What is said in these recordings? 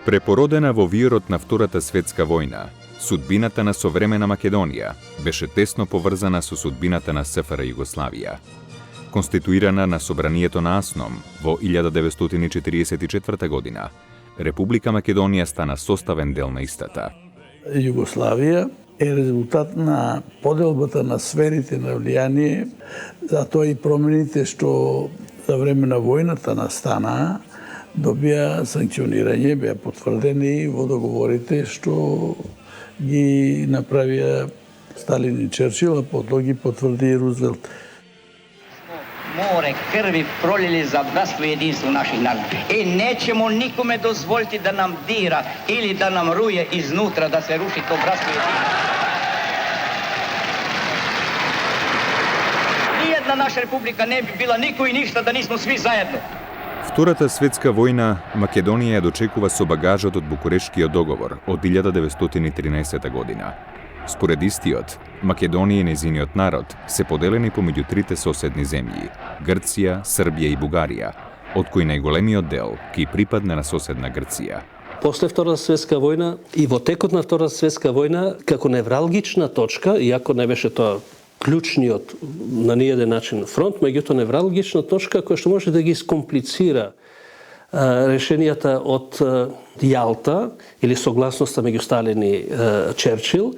Препородена во виорот на Втората светска војна, судбината на современа Македонија беше тесно поврзана со судбината на СФР Југославија. Конституирана на собранието на Асном во 1944 година, Република Македонија стана составен дел на истата. Југославија е резултат на поделбата на сферите на влијание, затоа и промените што за време на војната настанаа, добија санкционирање, беа потврдени во договорите што ги направија Сталин и Черчил, а потоа ги потврди и Рузвелт. Море крви пролили за братство и единство наших народа. И неćemo никоме дозволити да нам дира или да нам руе изнутра, да се руши то братство и единство. Ниједна наша република не би била никој и ништа да нисмо сви заедно. Втората светска војна Македонија ја дочекува со багажот од Букурешкиот договор од 1913 година. Според истиот, Македонија и незиниот народ се поделени помеѓу трите соседни земји – Грција, Србија и Бугарија, од кои најголемиот дел ки припадне на соседна Грција. После Втората светска војна и во текот на Втората светска војна, како невралгична точка, иако не беше тоа клучниот на ниеден начин фронт, меѓутоа невралгична точка која што може да ги скомплицира решенијата од Јалта или согласноста меѓу Сталин и Черчил,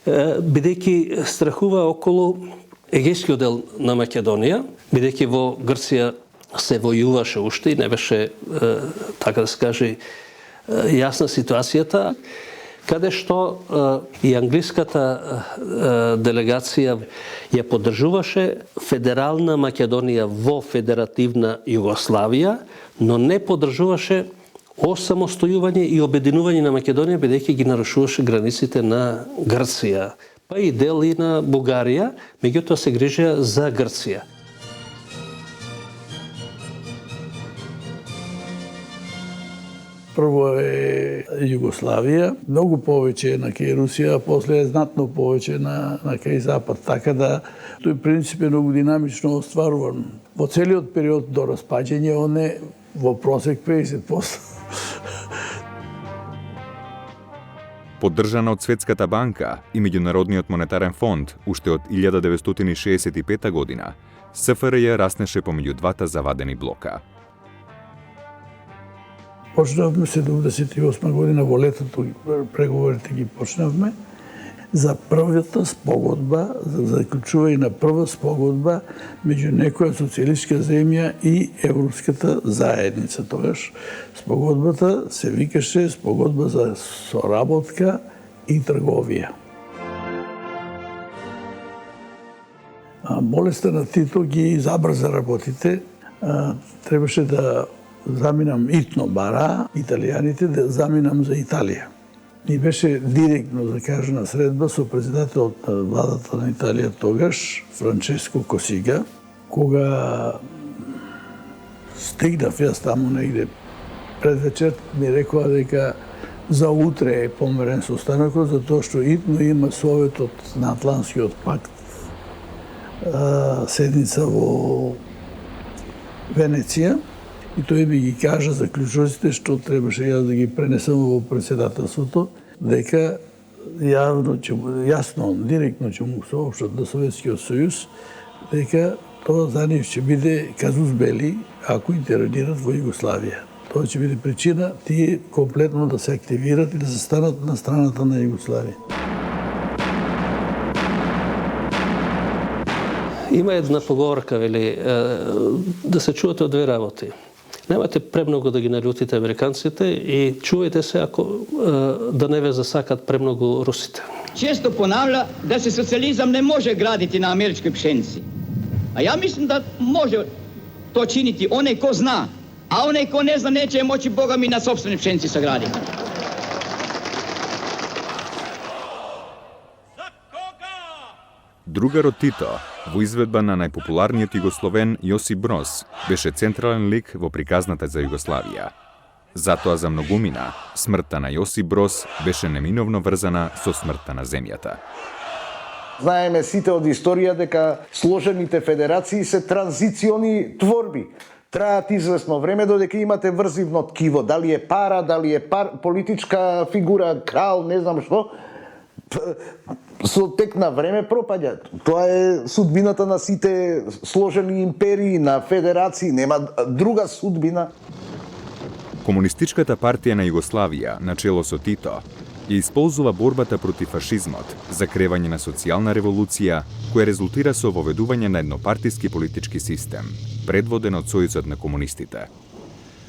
бидејќи страхува околу егејскиот дел на Македонија, бидејќи во Грција се војуваше уште и не беше, така да се каже, јасна ситуацијата, каде што и англиската делегација ја поддржуваше федерална Македонија во федеративна Југославија, но не поддржуваше осамостојување и обединување на Македонија, бидејќи ги нарушуваше границите на Грција, па и дел и на Бугарија, меѓутоа се грижеа за Грција. Прво е Југославија, многу повеќе на кај Русија, а после е знатно повеќе на кај Запад, така да тој принцип е многу динамично остваруван. Во целиот период до распаѓање он е во просек 50%. Поддржана од Светската банка и Меѓународниот монетарен фонд уште од 1965 година, СФРЈ раснеше помеѓу двата завадени блока. Почнавме 78 година во летото, преговорите ги почнавме за првата спогодба, за заклучување на прва спогодба меѓу некоја социјалистичка земја и Европската заедница. Тогаш спогодбата се викаше спогодба за соработка и трговија. Болеста на Тито ги забрза работите. Требаше да заминам итно бара, италијаните, да заминам за Италија. И беше директно закажана средба со председателот на владата на Италија тогаш, Франческо Косига. Кога стигнав јас таму негде пред вечер, ми рекоа дека за утре е померен состанокот, затоа што итно има Советот на Атлантскиот пакт, седница во Венеција, и тој ми ги кажа заклучоците што требаше јас да ги пренесам во председателството, дека јасно, директно ќе му соопштат на Советскиот сојуз, дека тоа за нив ќе биде казус бели ако интервенират во Југославија. Тоа ќе биде причина тие комплетно да се активират и да се станат на страната на Југославија. Има една поговорка, вели, да се чувате од две работи. Немате премногу да ги налютите американците и чувајте се ако да не ве засакат премногу русите. Често понавlja da se socijalizam ne može graditi na američkoj pšenici. A ja mislim da može to činiti onaj ko zna, a onaj ko ne zna neće je moći Boga mi na sopstvenoj pšenici sagraditi. Другарот Тито, во изведба на најпопуларниот југословен Јосип Броз, беше централен лик во приказната за Југославија. Затоа за многумина, смртта на Јосип Броз беше неминовно врзана со смртта на земјата. Знаеме сите од историја дека сложените федерации се транзициони творби. Траат известно време додека имате врзивно ткиво, дали е пара, дали е политичка фигура, крал, не знам што. Со тек на време пропаѓа. Тоа е судбината на сите сложени империи, на федерации, нема друга судбина. Комунистичката партија на Југославија, начело со Тито, ја исползува борбата против фашизмот за кревање на социјална револуција, која резултира со воведување на еднопартиски политички систем, предводен од Сојузот на комунистите.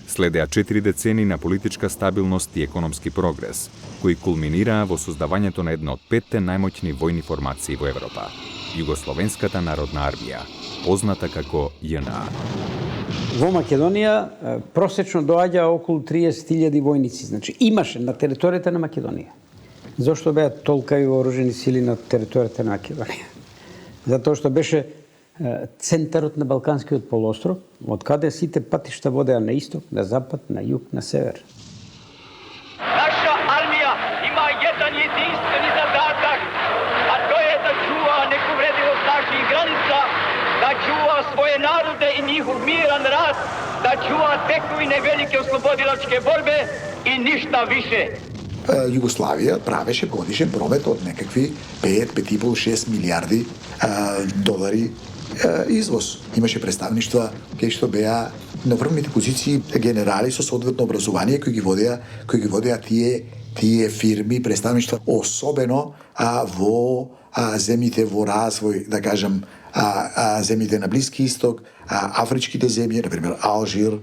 Следеа 4 децени на политичка стабилност и економски прогрес, кои кулминираа во создавањето на една од 5 најмоćни војни формации во Европа – Југословенската народна армија, позната како JNA. Во Македонија просечно доаѓа околу 30.000 војници, значи имаше на територијата на Македонија. Зошто беа толка и вооружени сили на територијата на Македонија? Затоа што беше центарот на Балканскиот полуостров, од каде сите патишта водеа на исток, на запад, на југ, на север. Наша армија има еден единствени задатак, а тоа е да чува неповредливост наших граница, да чува своје народе и njihov миран рад, да чува тековине велике ослободилачке борбе и ништа више. Југославија правеше годишен промет од некакви 5,5-6 милиарди долари извоз. Имаше представништва кај што беа на врвните позиции генерали со соодветно образование кои ги водеа тие фирми, представништва, особено во земјите во развој, да кажам, земјите на Блиски исток, афричките земји, например Алжир,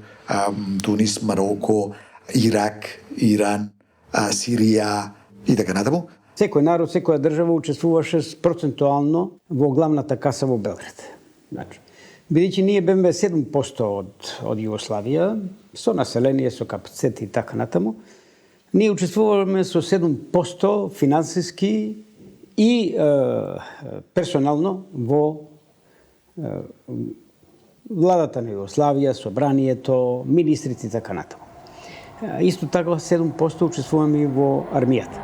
Тунис, Мароко, Ирак, Иран, Сирија и така натаму. Секој народ, секоја држава учествуваше процентуално во главната каса во Белград. Значи, бидејќи ние беме 7% од Југославија, со население, со капацитет и така натаму, ние учествуваме со 7% финансиски и персонално во владата на Југославија, собранието, министрите и така натаму. Исто така 7% учествуваме и во армијата.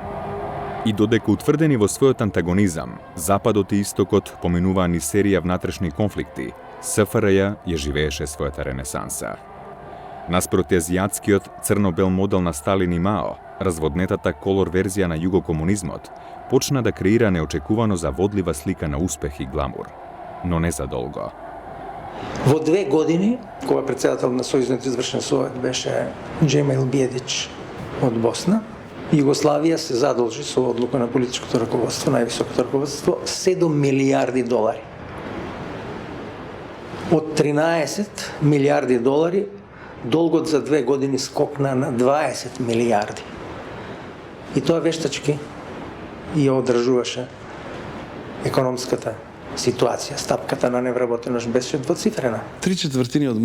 И додека утврдени во својот антагонизам, Западот и Истокот поминуваа низ серија внатрешни конфликти, СФРЈ ја живееше својата ренесанса. Наспроти азијатскиот црно-бел модел на Сталин и Мао, разводнетата колор верзија на југокомунизмот почна да креира неочекувано заводлива слика на успех и гламур, но не за долго. Во 2 години, кога председател на Сојузниот извршен совет беше Джемил Биједич од Босна, Југославија се задолжи со одлука на политичкото раководство, највисокото раководство, 7 милиарди долари. Од 13 милиарди долари, долгот за 2 години скокна на 20 милиарди. И тоа вештачки ја одржуваше економската ситуација. Стапката на невработеност беше двоцифрена. 3/4 од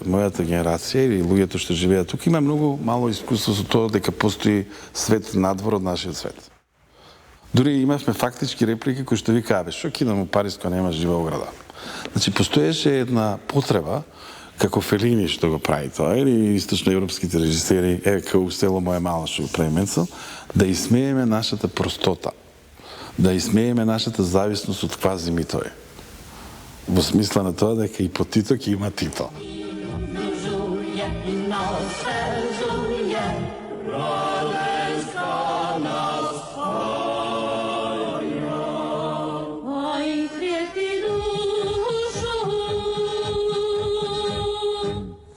мојата генерација или луѓето што живеат тука има многу мало искуство со тоа дека постои свет надвор од нашиот свет. Дури имавме фактички реплики кои што ви кажа, што ќе идам у Париз кога нема жива ограда. Значи постоеше една потреба како Фелини што го прави тоа или источноевропските режисери, како Село моја мала што го прави Менцел, да исмееме нашата простота. Да исмееме нашата зависност од квази митови. Во смисла на тоа дека и по Тито ќе има Тито.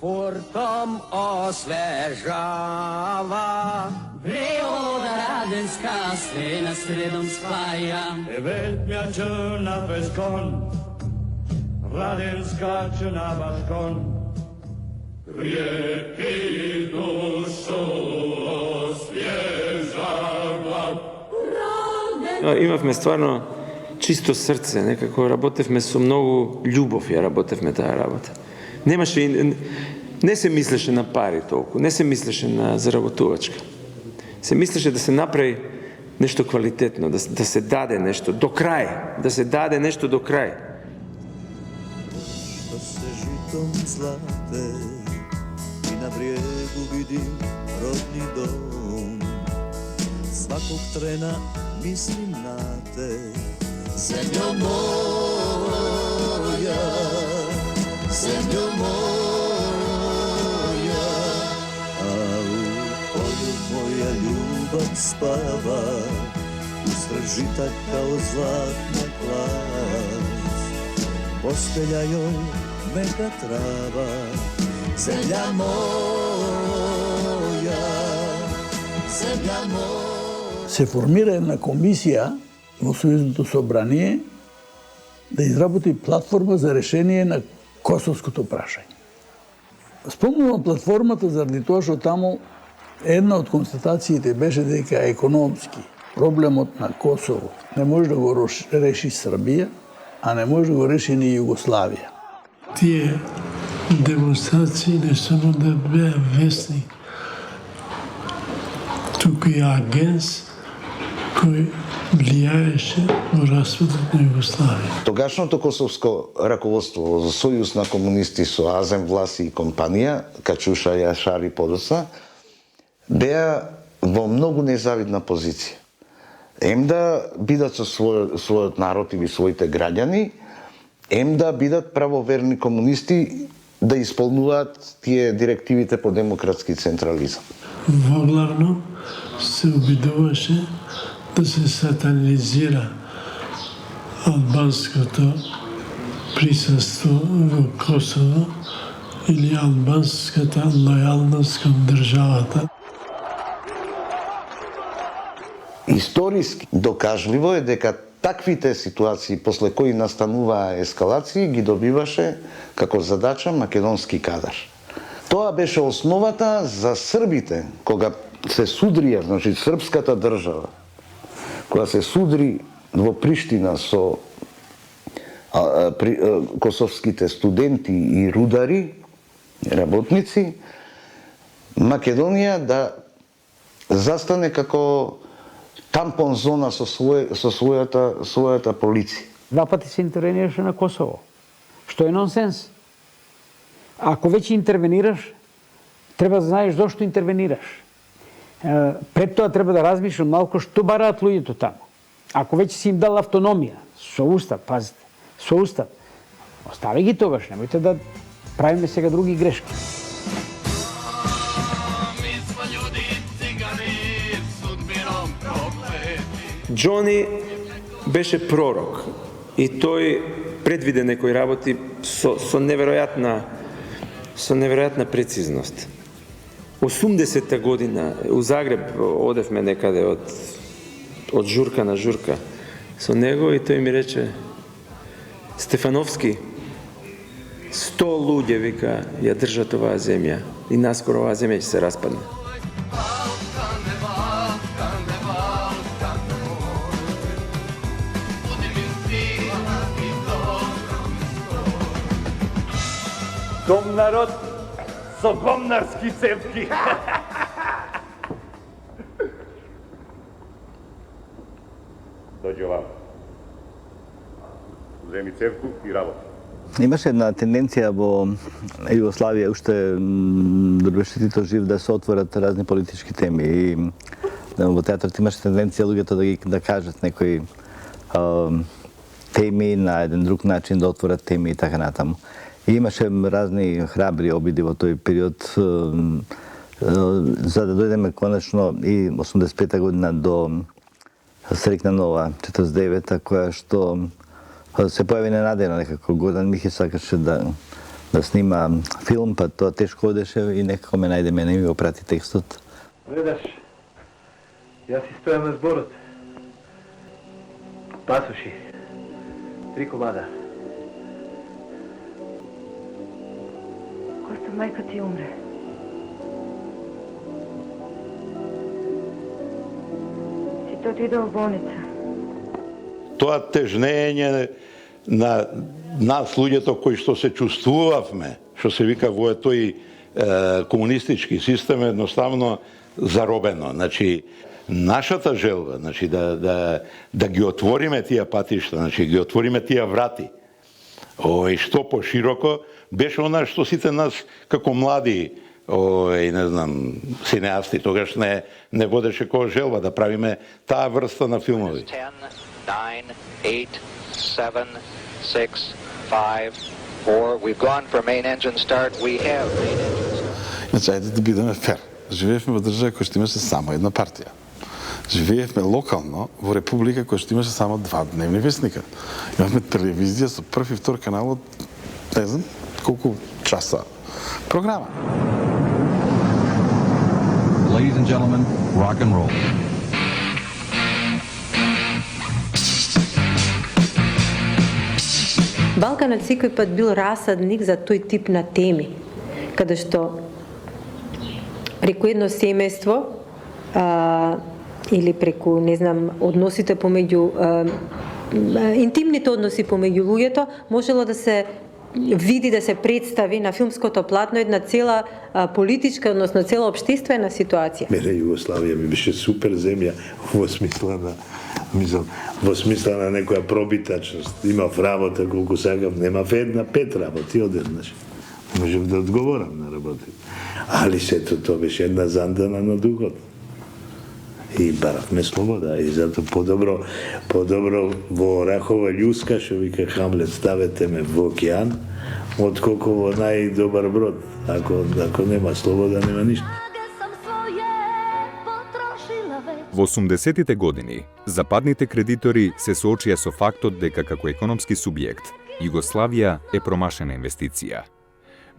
Фортом освежава природа раденска се на средом спаја. Вelt mea cel n-aveți con, Mladen skače na balkon. Rijepi dušu osvježa glav. Имавме стварно чисто срце, некако работевме со многу љубов, ја работевме таа работа. Не се мислеше на пари толку, не се мислеше на заработувачка. Се мислеше да се направи нешто квалитетно, да се даде нешто до крај, да се даде нешто до крај. Што се житом злате и на бриегу видим родни дом. Сваког трена мислим на те, земљо моја, земљо моја, а у полju моја љубов спава, усред жита као златна клас. Постелја јој мека трава, земља моја, земља моја. Се формира една комисија во Сојузното собрание да изработи платформа за решение на косовското прашање. Спомнувам платформата заради тоа што таму една од констатациите беше дека економски проблемот на Косово не може да го реши Србија, а не може да го реши ни Југославија. Тие демонстрации не само да беа весни, туку и агенс кој влијаеше во распадот на Југославија. Тогашното косовско раководство за Сојуз на комунисти со Азем Власи и компанија, Качуша Јашари подоцна, беа во многу незавидна позиција. Ем да бидат со својот народ или своите граѓани, ем да бидат правоверни комунисти да исполнуваат тие директивите по демократски централизам. Воглавно се обидуваше да се сатанизира албанското присуство во Косово или албанската лојалност кон државата. Историски докажливо е дека таквите ситуации после кои настануваа ескалации ги добиваше како задача македонски кадар. Тоа беше основата за србите кога се судрија, значи српската држава, кога се судри во Приштина со косовските студенти и рудари, работници, Македонија да застане како тампон зона со својата полиција. Два пати се интервенираше на Косово, што е нонсенс. Ако веќе интервенираш, треба да знаеш зошто интервенираш. Пред тоа треба да размислиш малку што бараат луѓето таму. Ако веќе си им дал автономија, со устав, пазите, со устав, остави ги тогаш, немојте да правиме сега други грешки. Џони беше пророк и тој предвиде некои работи со неверојатна прецизност. 80-та година у Загреб одевме некаде од журка на журка со него и тој ми рече: Стефановски, 100 луѓе, вика, ја држат оваа земја и наскоро оваа земја ќе се распадне. Дом народ со гомнарски цевки. Дојди овам. Земи цевку и работи. Имаше една тенденција во Југославија, уште беше Тито жив, да се отворат разни политички теми. И во театрот имаше тенденција луѓето да кажат некои теми на еден друг начин, да отворат теми и така натаму. И имаше разни храбри обиди во тој период, за да дојдеме конечно и 85-та година до Срекна нова 49-та, која што се појави ненадејно некако. Гордан Михи сакаше да снима филм, па тоа тешко одеше и некако ме најде мене и ми го прати текстот. Гледаш, јас си стојам на зборот. Пасоши, 3 комада. Коста, мајка ти умре. Сите отида во болница. Тоа тежнење на нас луѓето кои што се чувствувавме, што се вика во тој комунистички систем, едноставно заробено. Значи, нашата желба, значи да ги отвориме тие патишта, значи ги отвориме тие врати. Што пошироко беше она што сите нас како млади не знам, синеасти, тогаш не водеше која желба да правиме таа врста на филмови. 9, 8, 7, 6, 5, 4. We've gone for main engine start. We have main engine start. Значи, ајде да бидеме фер. Живеевме во држава која што имаше само една партија. Живеевме локално во република која што имаше само 2 дневни вестника. Имавме телевизија со прв и втор канал од не знам колку часа програма. Ladies and gentlemen, rock and roll. Балканот секој пат бил расадник за тој тип на теми, каде што преку едно семејство или преку, не знам, односите помеѓу интимните односи помеѓу луѓето можело да се види, да се представи на филмското платно една цела политичка, односно цела општествена ситуација. Мене Југославија ми беше супер земја во смисла на во смисла на некоја пробитачност. Имав работа колку сакав, немав една, 5 работи одеднаш. Можев да одговорам на работи. Али сето тоа беше една зандана на духот. И баравме слобода. И затоа подобро во рахова љуска, што вика Хамлет, ставете ме во океан, отколку во најдобар брод. Ако нема слобода, нема ништо. Во 80-тите години, западните кредитори се соочија со фактот дека како економски субјект, Југославија е промашена инвестиција.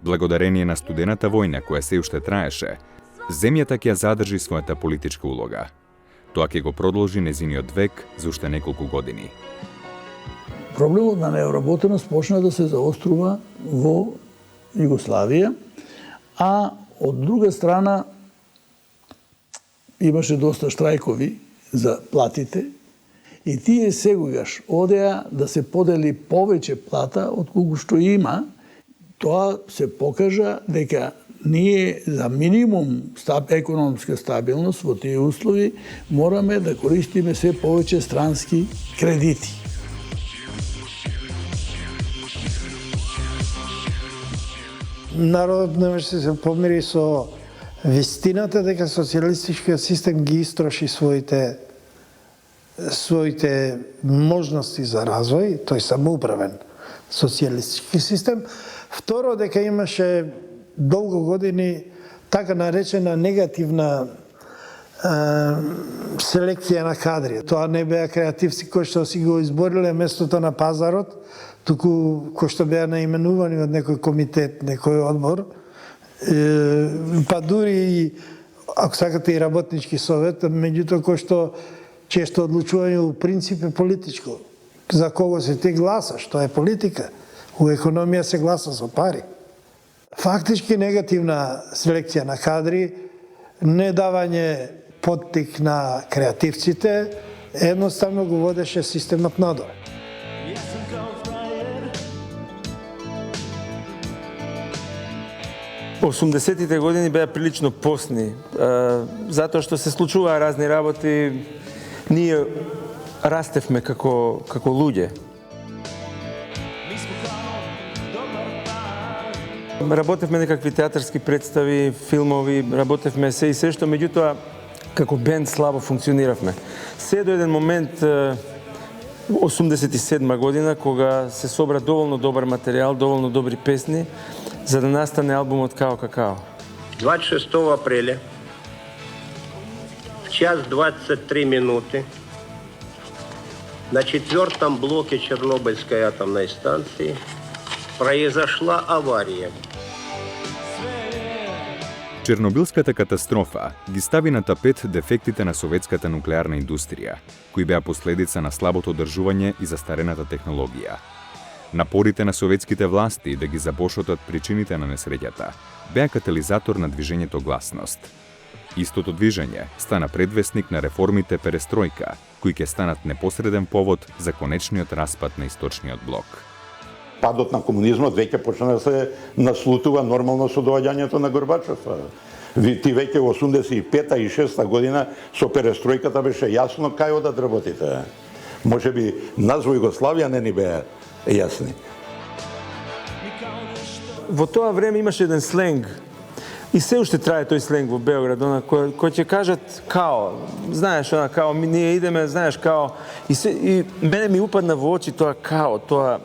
Благодарение на студената војна која се уште траеше, земјата ќе ја задржи својата политичка улога. Тоа ќе го продолжи незиниот век за уште неколку години. Проблемот на неработеност почна да се заострува во Југославија, а од друга страна имаше доста штрајкови за платите и тие сегогаш одеа да се подели повеќе плата од колку што има. Тоа се покажа дека ние за минимум економска стабилност во тие услови мораме да користиме се повеќе странски кредити. Народот не може се помири со вистината дека социјалистичкиот систем ги истроши своите можности за развој, тој самоуправен социјалистички систем. Второ, дека имаше долго години така наречена негативна селекција на кадри. Тоа не беа креативци кои што си го избориле местото на пазарот, туку кои што беа наименувани од некој комитет, некој одбор, па дури и, ако сакате, и работнички совет, меѓутоа кој што често одлучување у принцип е политичко. За кого се ти гласаш, тоа е политика. У економија се гласа со пари. Фактички негативна селекција на кадри, не давање поттик на креативците, едноставно го водеше системот надоле. Во 80-тите години беа прилично посни, затоа што се случуваа разни работи, ние растевме како луѓе. Работевме некакви театарски представи, филмови, работевме се и се што, меѓутоа, како бенд слабо функциониравме. Се до еден момент, 87 година, кога се собра доволно добар материјал, доволно добри песни, за да настане албумот Као Какао. 26 апреля, в час 23 минуты, на 4-м блоке Чернобыльской атомной станции произошла авария. Чернобилската катастрофа ги стави на тапет дефектите на советската нуклеарна индустрија, кои беа последица на слабото одржување и застарената технологија. Напорите на советските власти да ги запошотат причините на несреќата беа катализатор на движењето Гласност. Истото движење стана предвестник на реформите Перестројка, кои ќе станат непосреден повод за конечниот распад на Источниот блок. Падот на комунизмот веќе почна да се наслутува нормално со доаѓањето на Горбачев. Ти веќе во 85-та и 6-та година со Перестројката беше јасно кај одат работите. Може би нас во Југославија не ни беа јасни. Во тоа време имаше еден сленг и се уште трае тој сленг во Белград, кој ќе кажат као, знаеш, као, ние идеме, знаеш, као, и мене ми упадна во очи тоа као, тоа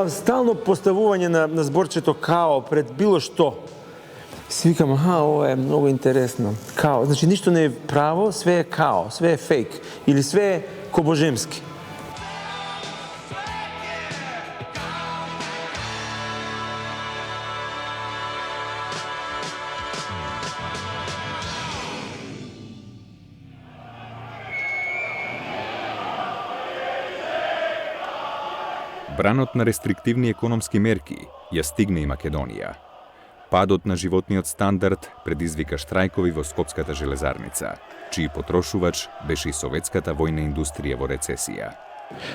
стално поставување на зборчето као пред било што. Си викам, ова е многу интересно. Као, значи ништо не е право, све е као, све е фейк или све е кобожемски. Бранот на рестриктивни економски мерки ја стигна и Македонија. Падот на животниот стандард предизвика штрајкови во Скопската железарница, чиј потрошувач беше и советската војна индустрија во рецесија.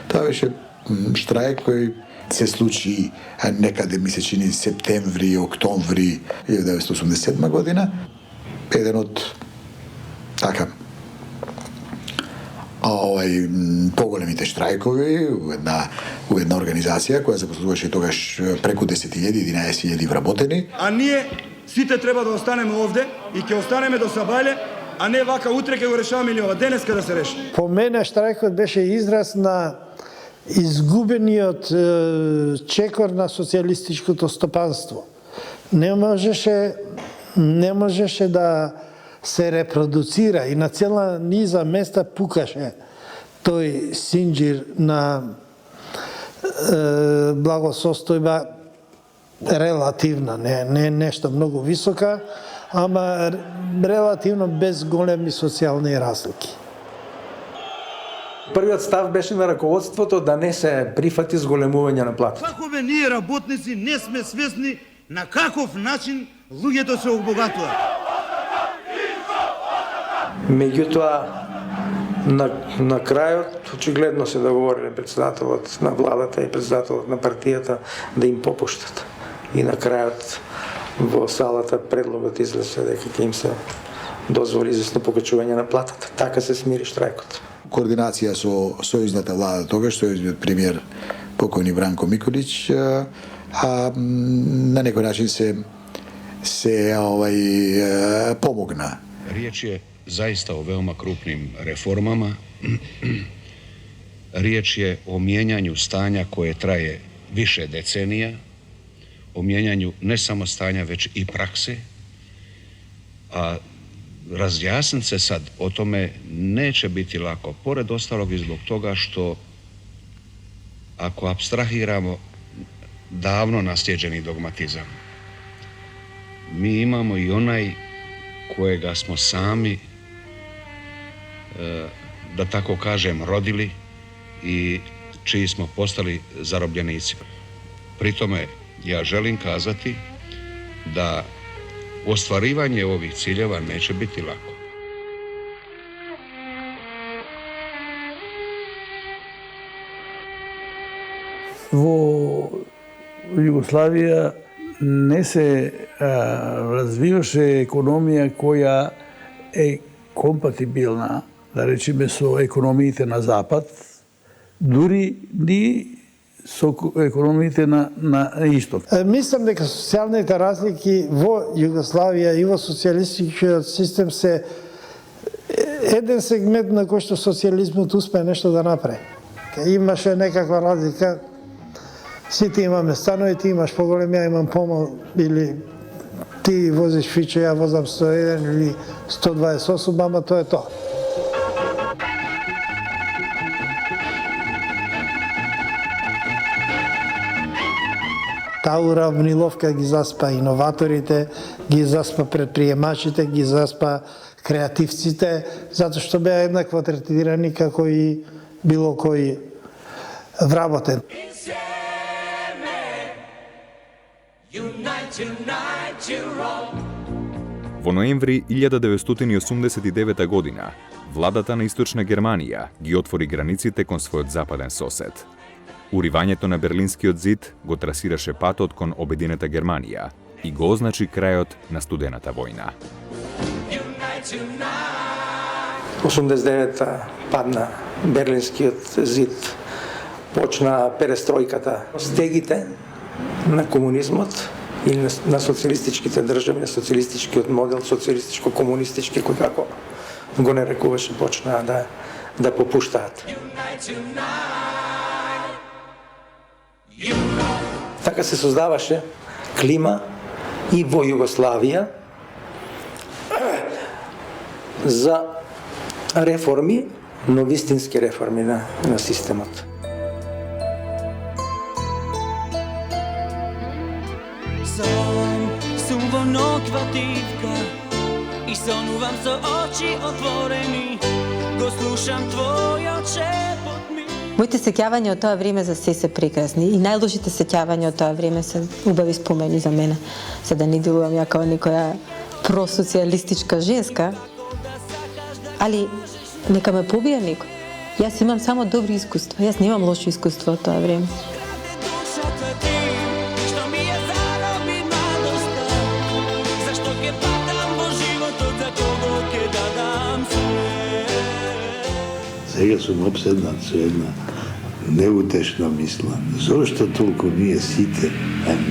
Тоа беше штрајк кој се случи некаде, ми се чини, септември, октомври 1987 година. Еден од поголемите штрајкови у една организација која запослуваше тогаш преку 10.000-11.000 вработени. А ние сите треба да останеме овде и ќе останеме до сабајле, а не вака утре ќе го решаваме или ова денеска да се реши. По мене штрајкот беше израз на изгубениот чекор на социјалистичкото стопанство. Не можеше да се репродуцира и на цела низа места пукаше тој синџир на благосостојба релативна, не нешто многу висока, ама релативно без големи социјални разлики. Првиот став беше на раководството да не се прифати зголемување на плата. Како бе ние работници не сме свесни на каков начин луѓето се обогатуваат. Меѓутоа, на крајот, очигледно се договориле председателот на владата и председателот на партијата да им попуштат. И на крајот во салата предлогот излезе дека ќе им се дозволи известно покачување на платата. Така се смири штрајкот. Координација со сојузната влада тогаш, сојузниот премиер покојни Бранко Миколич, а на некој начин се помогна. Riječ je zaista o veoma krupnim reformama. Riječ je o mijenjanju stanja koje traje više decenija, o mijenjanju ne samo stanja, već i prakse. A razjasniti se sad o tome neće biti lako. Pored ostalog i zbog toga što ako apstrahiramo davno naslijeđeni dogmatizam, mi imamo i onaj kojega smo sami, da tako kažem, rodili i čiji smo postali zarobljenici. Pri tome ja želim kazati da ostvarivanje ovih ciljeva neće biti lako. Во Југославија не се развиваше економија која е компатибилна, да речеме, со економиите на Запад, дури ни со економиите на Исток. Мислам дека социјалните разлики во Југославија и во социјалистичкиот систем се еден сегмент на кој што социјализмот успе нешто да направи. Имаше некаква разлика. Сите имаме станови, ти имаш поголем, ја имам помал, или ти возиш фиче, ја возам 101 или 128, ама тоа е тоа. Таа уравниловка ги заспа иноваторите, ги заспа предприемачите, ги заспа креативците, затоа што беа еднакво третирани како и било кој вработен. Во ноември 1989 година, владата на Источна Германија ги отвори границите кон својот западен сосед. Уривањето на Берлинскиот зид го трасираше патот кон обединета Германија и го означи крајот на студената војна. 89-та падна Берлинскиот зид, почна перестројката. Стегите на комунизмот и на социјалистичките држави, на социјалистичкиот модел, социјалистичко-комунистички, кој како го нарекуваше, почнаа да попуштаат. Така се создаваше клима и во Југославија за реформи, но вистински реформи на системот. Сум во ноква тивка и сонувам со очи отворени, го слушам твојот шепот ми. Моите сеќавања од тоа време за се прекрасни и најлошите сеќавања од тоа време се убави спомени за мене. За да не делувам ја као некоја просоцијалистичка женска, али нека ме побија некој. Јас имам само добри искуства, јас немам лошо искуство од тоа време. Сега сум обседнат со една неутешна мисла. Зошто толку ние сите,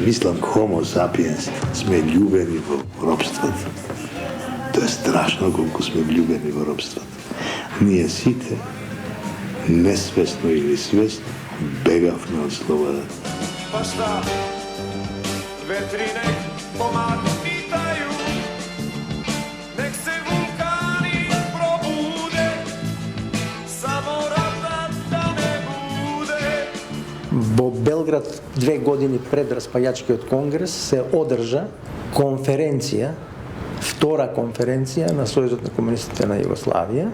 мислам homo sapiens, сме љубени во робството? Тоа е страшно колку сме влюбени во робството. Ние сите, несвесно или свесно, бегавме од слободата. Па шта, ветри нек помак питају, нек се вулкани пробуде, само ратат да не буде. Во Белград 2 години пред распајачкиот конгрес се одржа конференција, втора конференција на Сојузот на комунистите на Југославија.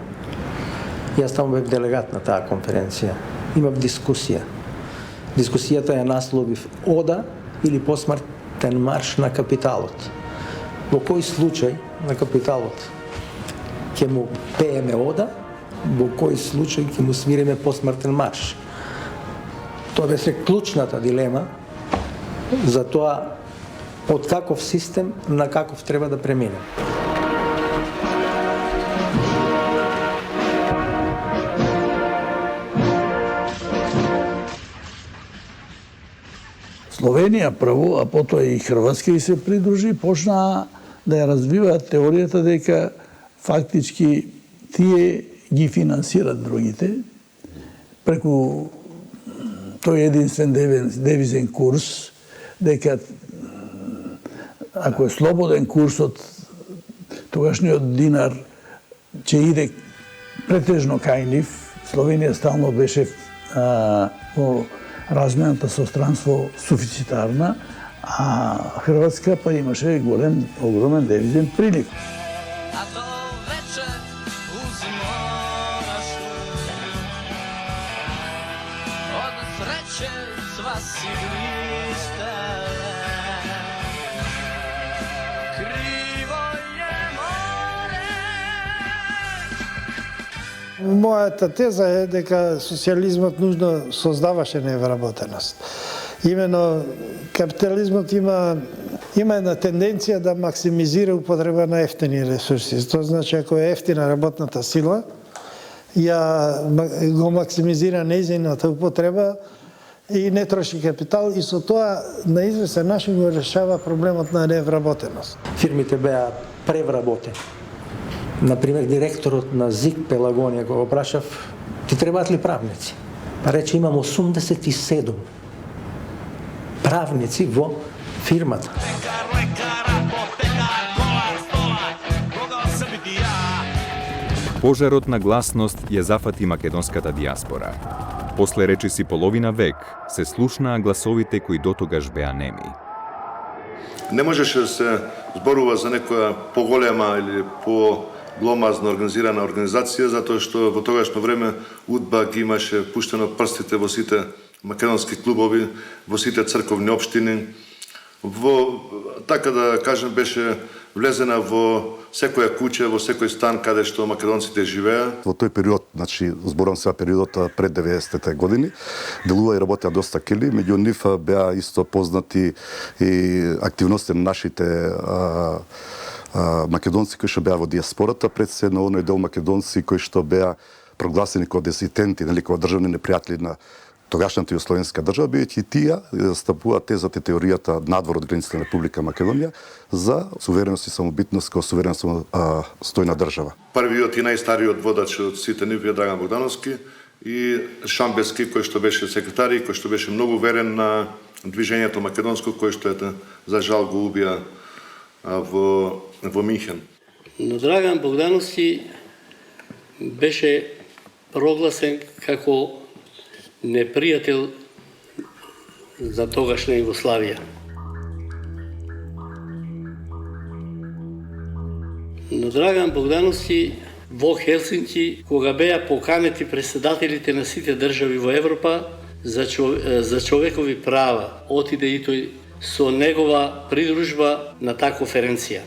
Јас таму бев делегат на таа конференција. Имав дискусија. Дискусијата ја насловив Ода или посмртен марш на капиталот. Во кој случај на капиталот ќе му пееме Ода, во кој случај ќе му свириме посмртен марш. Тоа беше клучната дилема за тоа од каков систем на каков треба да преминем. Словенија прво, а потоа и Хрватска и се придружи, почнаа да ја развиваат теоријата дека фактички тие ги финансират другите преку тој единствен девизен курс, дека ако е слободен курсот, тогашниот динар ќе иде претежно кај нив. Словенија стално беше во размената со странство суфицитарна, а Хрватска па имаше огромен девизен прилив. Мојата теза е дека социјализмот нужно создаваше невработеност. Имено капитализмот има една тенденција да максимизира употреба на ефтини ресурси. Тоа значи ако е ефтина работната сила, ја го максимизира нејзината употреба и не троши капитал и со тоа на известен начин го решава проблемот на невработеност. Фирмите беа превработени. Например, директорот на ЗИК Пелагонија го прашав, ти требаат ли правници? Па рече, имам 87 правници во фирмата. Пожарот на гласност ја зафати македонската диаспора. После речиси половина век се слушнаа гласовите кои дотогаш беа неми. Не можеше да се зборува за некоја поголема или гломазно организирана организација, затоа што во тогашно време УДБА ги имаше пуштено прстите во сите македонски клубови, во сите црковни општини, така да кажем, беше влезена во секоја куќа, во секој стан каде што македонците живеат. Во тој период, значи зборам сега периодот пред 90-те години, делува и работеа доста кили, меѓу нив беа исто познати и активности на нашите македонци кои што беа во диаспората, пред се на оној дел македонци кои што беа прогласени како дисиденти, нели, како државни непријатели на тогашната југословенска држава, бидејќи тие стапуваат тезата и теоријата надвор од границите на Република Македонија за сувереност и самобитност како суверена стојна држава. Првиот и најстариот водач од сите нив е Драган Богдановски и Шамбески, кој што беше секретар и кој што беше многу верен на движењето македонско, кој што за жал го убија во Минхен. Но Драган Богдановски беше прогласен како непријател за тогашна Југославија. Но Драган Богдановски во Хелсинки, кога беа поканети председателите на сите држави во Европа за човекови права, отиде и тој со негова придружба на таа конференција.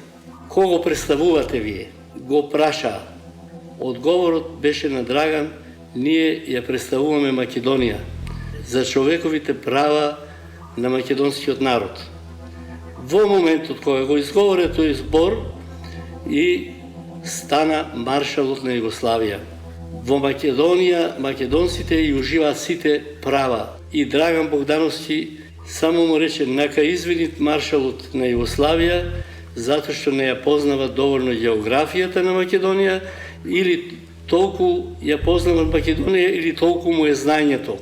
Кого представувате вие? Го праша. Одговорот беше на Драган: ние ја представуваме Македонија за човековите права на македонскиот народ. Во моментот кога го изговори тој збор и стана маршалот на Југославија. Во Македонија македонците и уживаат сите права. И Драган Богдановски само му рече: нека извинит маршалот на Југославија затоа што не ја познава доволно географијата на Македонија, или толку ја познава Македонија, или толку му е знаењето.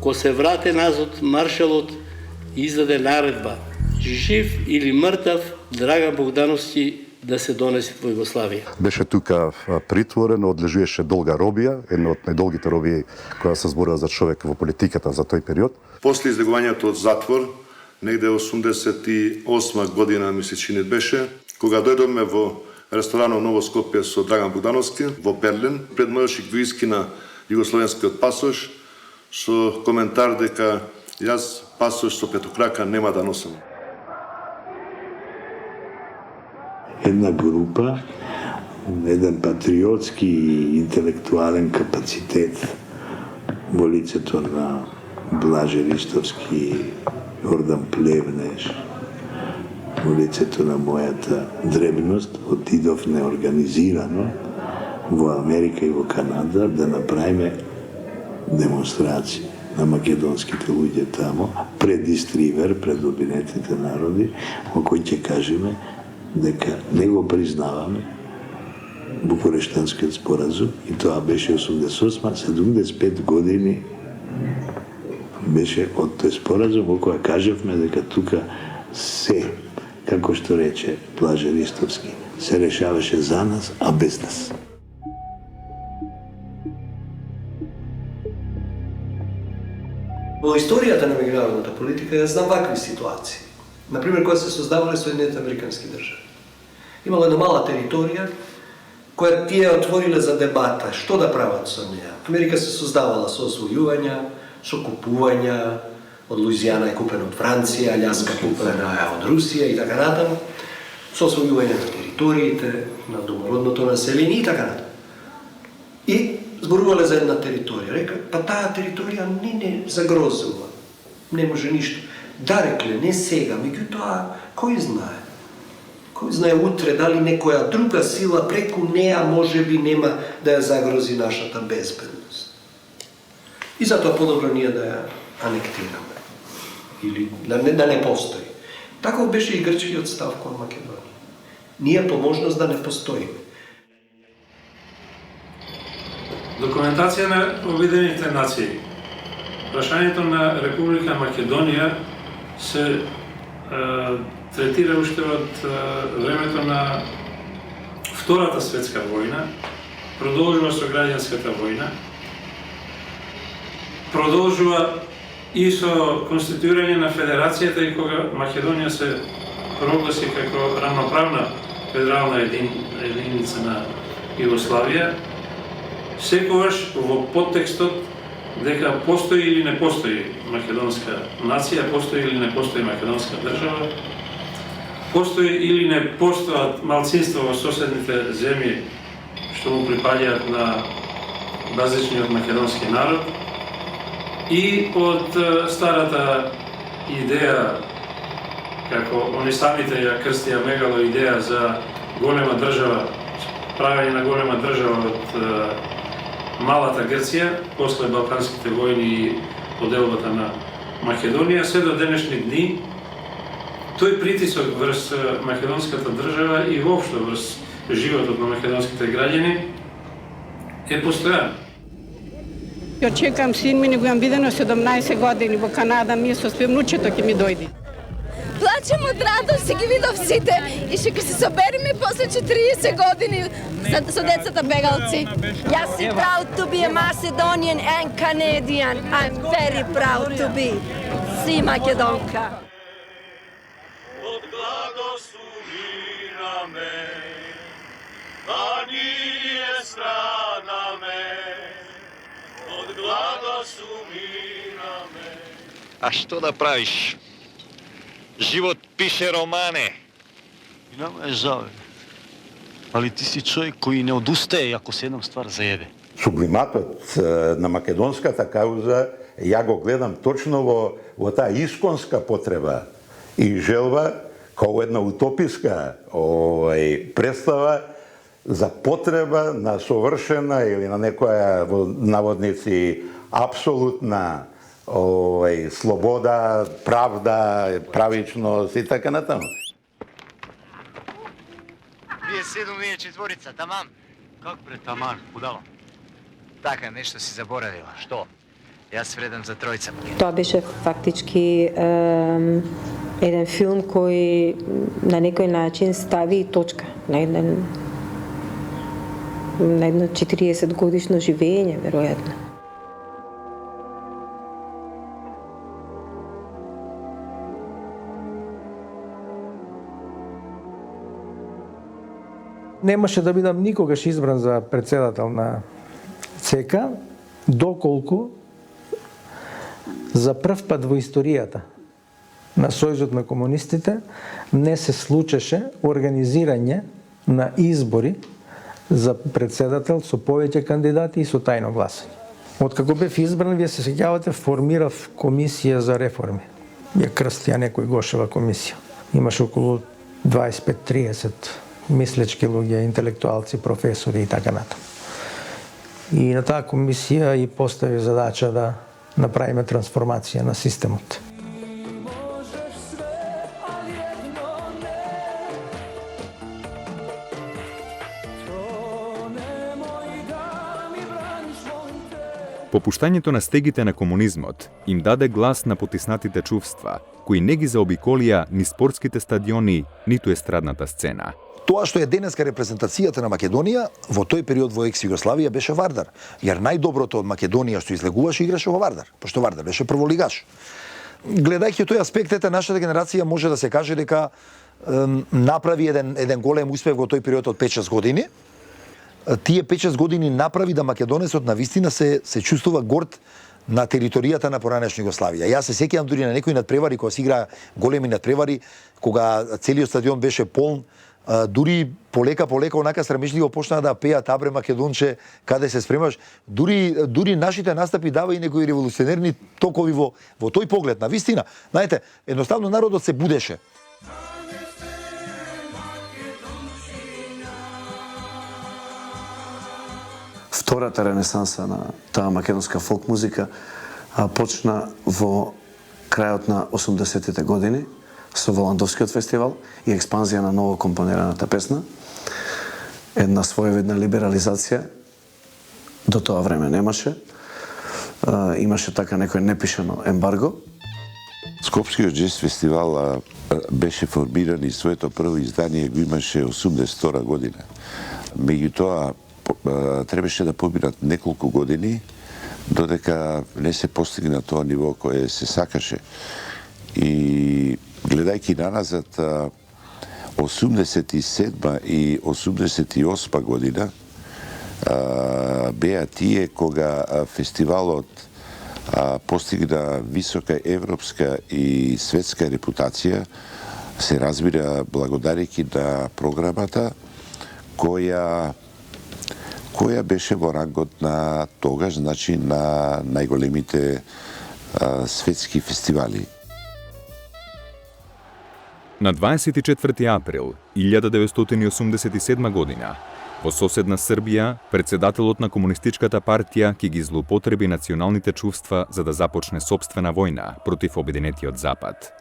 Ко се врате назад, маршалот издаде наредба: жив или мртав Драган Богдановски да се донесе во Југославија. Беше тука притворен, одлежуваше долга робија, една од најдолгите робии која се зборува за човек во политиката за тој период. После издегувањето од затвор, негде 88 година ми се чини беше, кога дојдовме во ресторанот Ново Скопје со Драган Богдановски во Берлин, пред мојот го искина југословенскиот пасош со коментар дека јас пасош со петокрака нема да носам. Една група, еден патриотски и интелектуален капацитет во лицето на Блаже Ристовски, Јордан Плевнеш, во лицето на мојата дребност, отидов неорганизирано во Америка и во Канада да направиме демонстрации на македонските луѓе тамо, пред Истривер, пред Обединетите народи, во кој ќе кажеме дека не го признаваме Букурештанскиот споразум, и тоа беше 88-75 години беше од тој споразум, во која кажевме дека тука се, како што рече Блаже Ристовски, се решаваше за нас, а без нас. Во историјата на меѓународната политика ја знам вакви ситуации. Например, кога се создавале Соединените американски држави. Имало една мала територија која тие отвориле за дебата што да прават со неја. Америка се создавала со освојувања, со купувања, од Луизијана е купена од Франција, Аљаска купена е од Русија и така натаму, со освојување на териториите, на домородното население и така натаму. И зборувале за една територија. Река, па таа територија не загрозува, не може ништо. Да, рекле, не сега, меѓутоа, кој знае? Кој знае утре дали некоја друга сила преку неа може би нема да ја загрози нашата безбедност. И затоа подобро ние да ја анектираме. Или да не постои. Таков беше и грчкиот став кон Македонија. Ние по можност да не постоиме. Документација на Обединетите нации. Прашањето на Република Македонија се третира уште од времето на Втората светска војна, продолжува со граѓанската војна, продолжува и со конституирање на федерацијата, и кога Македонија се прогласи како рамноправна федерална единица на Југославија, секогаш во подтекстот дека постои или не постои македонска нација, постои или не постои македонска држава, постои или не постојат малцинства во соседните земји што му припаѓаат на базичниот македонски народ, и од старата идеја, како они самите ја крстија Мегало идеја за голема држава, правење на голема држава од малата Грција, после Балканските војни и поделбата на Македонија, се до денешни дни, тој притисок врз македонската држава и воопшто врз животот на македонските граѓани е постојан. Ја чекам син ми, него јам видено 17 години во Канада, ми со све внучето ќе ми дојди. Плачем од радост, си ги видов сите и ќе се собериме после 40 години со децата бегалци. Јас си proud to be a Macedonian and Canadian. I'm very proud to be. Си Македонка. Од благословираме, да ние страдаме. Од благословираме. А што да правиш? Живот пише романе. Нема е жал. Али ти си човек кој не одустае ако се еднам ствар заебе. Сублиматот на македонската кауза ја го гледам точно во таа исконска потреба и желба, како една утописка представа за потреба на совршена или на некоја во наводници апсолутна слобода, правда, правичност и така натаму. Вие 7, вие 4, тамам? Как бре, тамам, будала? Така, нешто си заборавила. Што? Јас вредам за тројца. Тоа беше фактички еден филм кој на некој начин стави точка на едно 40 годишно живење, веројатно. Немаше да бидам никогаш избран за председател на ЦК, доколку за прв пат во историјата на Сојузот на комунистите не се случеше организирање на избори за председател со повеќе кандидати и со тајно гласање. Откако бев избран, вие се сеќавате, формирав комисија за реформи. Ја крстија некој Гошева комисија. Имаше околу 25-30 мислечки луѓе, интелектуалци, професори и така натаму. И на таа комисија и постави задача да направиме трансформација на системот. Попуштањето на стегите на комунизмот им даде глас на потиснатите чувства, кои не ги заобиколија ни спортските стадиони, ниту естрадната сцена. Тоа што е денеска репрезентацијата на Македонија во тој период во екс-Југославија беше Вардар. Јар најдоброто од Македонија што излегуваше играше во Вардар, пошто Вардар беше прволигаш. Гледајќи тој аспект, нашата генерација може да се каже дека направи еден голем успех во тој период од 5-6 години. Тие 5-6 години направи да македонецот на вистина се чувствува горд на територијата на поранешна Југославија. Јас се сеќавам дури на некои надпревари кога се игра големи надпревари, кога целиот стадион беше полн, дури полека онака срамежливо почнаа да пеат Абре Македонче, каде се спремаш. Дури нашите настапи дава и некои револуционерни токови во тој поглед. На вистина, знаете, едноставно народот се будеше. Втората ренесанса на таа македонска фолк музика почна во крајот на 80-тите години со Воландовскиот фестивал и експанзија на ново компонираната песна. Една своевидна либерализација до тоа време немаше. Имаше така некој непишано ембарго. Скопскиот джез фестивал беше формиран и своето прво издание го имаше 82 година. Меѓутоа требаше да поминат неколку години додека не се постигна тоа ниво кое се сакаше. И гледајќи наназад 87 и 88 година беа тие кога фестивалот постигна висока европска и светска репутација, се разбира благодарејќи на програмата која беше во рангот на тогаш, значи на најголемите светски фестивали. На 24. април 1987 година во соседна Србија, председателот на Комунистичката партија ќе ги злоупотреби националните чувства за да започне сопствена војна против обединетиот Запад.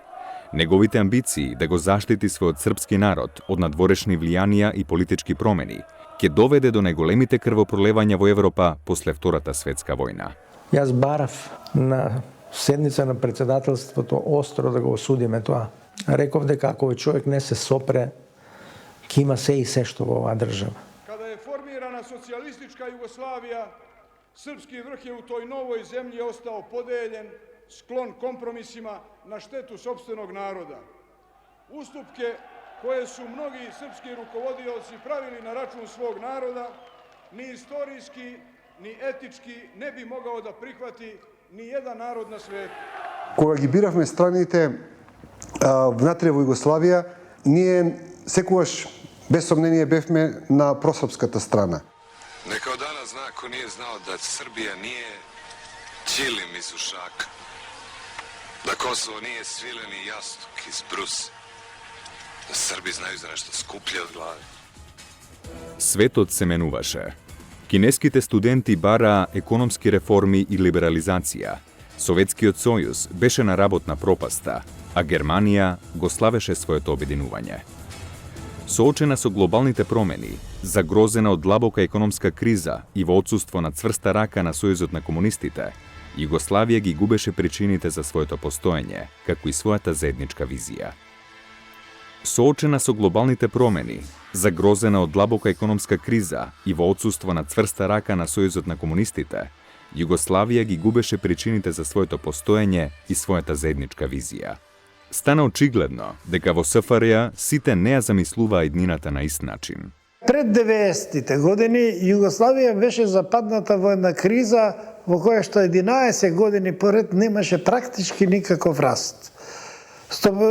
Неговите амбиции да го заштити својот српски народ од надворешни влијанија и политички промени ќе доведе до најголемите крвопролевања во Европа после Втората светска војна. Јас барав на седница на председателството остро да го осудиме тоа. Реков дека ако овој човек не се сопре, ќе има се и се што во оваа држава. Kada je formirana socijalistička Jugoslavija, srpski vrh je u toj novoj zemlji ostao podeljen, sklon kompromisima na štetu sopstvenog naroda. Ustupke koje su mnogi srpski rukovodioci pravili na račun svog naroda, ni istorijski, ni etički ne bi mogao da prihvati ni jedan narod na svetu. Кога ги биравме страните внатре во Југославија, ние секогаш без сомнение бевме на просрпската страна. Neka od dana zna ko nije znao da Srbija nije ćilim iz ušaka, da Kosovo nije svileni jastuk iz brusa, da Srbi znaju za nešto skuplje od glave. Светот се менуваше. Кинеските студенти бараа економски реформи и либерализација. Советскиот сојуз беше на работна пропаста, а Германија го славеше своето обединување. Соочена со глобалните промени, загрозена од длабока економска криза и во отсуство на цврста рака на Сојузот на комунистите, Југославија ги губеше причините за своето постоење, како и својата заедничка визија. Соочена со глобалните промени, загрозена од длабока економска криза и во отсуство на цврста рака на Сојузот на комунистите, Југославија ги губеше причините за своето постоење и својата заедничка визија. Стана очигледно дека во СФРЈ сите не ја замислуваа иднината на ист начин. Пред 90-тите години Југославија беше западната во една криза во која што 11 години поред немаше практички никаков раст.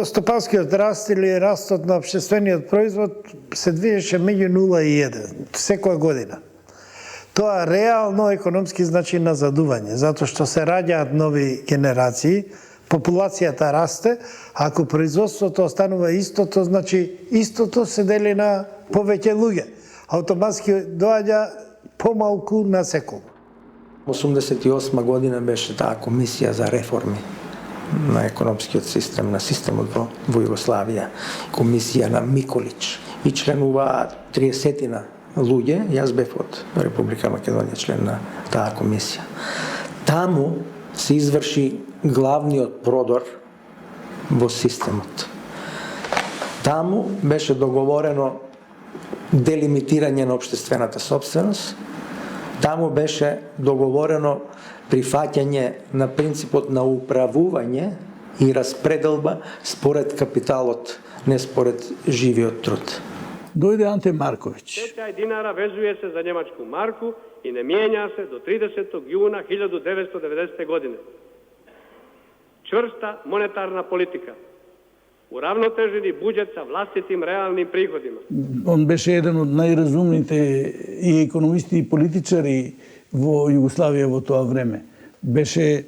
Стопанскиот раст или растот на општествениот производ се движеше меѓу 0 и 1 секоја година. Тоа реално економски значи назадување, затоа што се раѓаат нови генерации, популацијата расте, ако производството останува истото, значи истото се дели на повеќе луѓе. Автоматски доаѓа помалку на секој. 88 година беше таа комисија за реформи на економскиот систем, на системот во Југославија. Комисија на Миколич. И членуваа 30-тина луѓе, јас бев од Република Македонија член на таа комисија. Таму се изврши главниот продор во системот. Таму беше договорено делимитирање на општествената собственост, таму беше договорено прифаќање на принципот на управување и распределба според капиталот, не според живиот труд. Дојде Анте Марковиќ. Течај динара везуе се за немачку марку и не мијења се до 30. јуна 1990. година. Чврста монетарна политика, уравнотежени буџет со властитим реалним приходима. Он беше еден од најразумните и економисти и политичари во Југославија во тоа време. Беше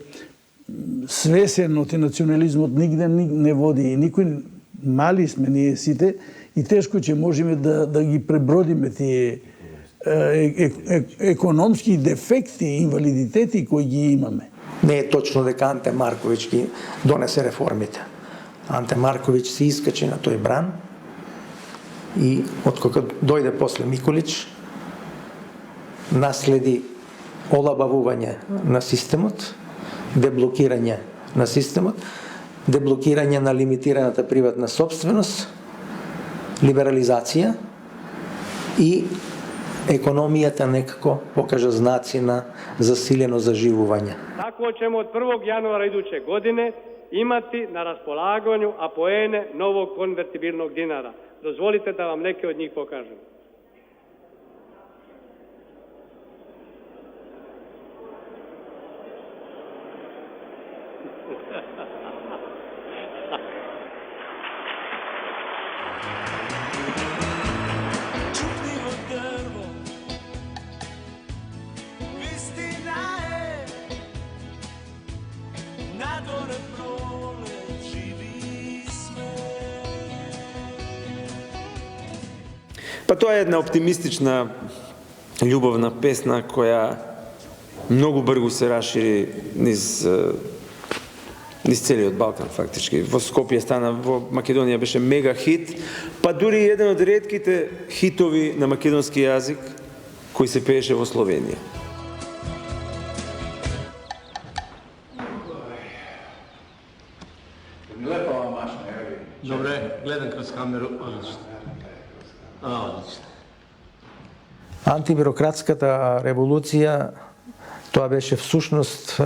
свесен од национализмот, нигде не води и никој, мали сме ние сите и тешко ќе можеме да ги пребродиме тие економски дефекти и инвалидитети кои ги имаме. Не е точно дека Анте Марковиќ ги донесе реформите. Анте Марковиќ се искачи на тој бран и откога дојде после Миколич, наследи олабавување на системот, деблокирање на системот, деблокирање на лимитираната приватна собственост, либерализација и економијата некако покажа знаци на засилено заживување. Tako ćemo od 1. januara iduće godine imati na raspolaganju apoene novog konvertibilnog dinara. Dozvolite da vam neke od njih pokažem. Па тоа е една оптимистична љубовна песна која многу брзо се расшири низ целиот Балкан фактички. Во Скопје стана, во Македонија беше мега хит, па дури еден од ретките хитови на македонски јазик кој се пееше во Словенија. Лепа ова машина, еви. Добре, гледам кроз камеру, одлично. Одлично. Антибирократската револуција, тоа беше всушност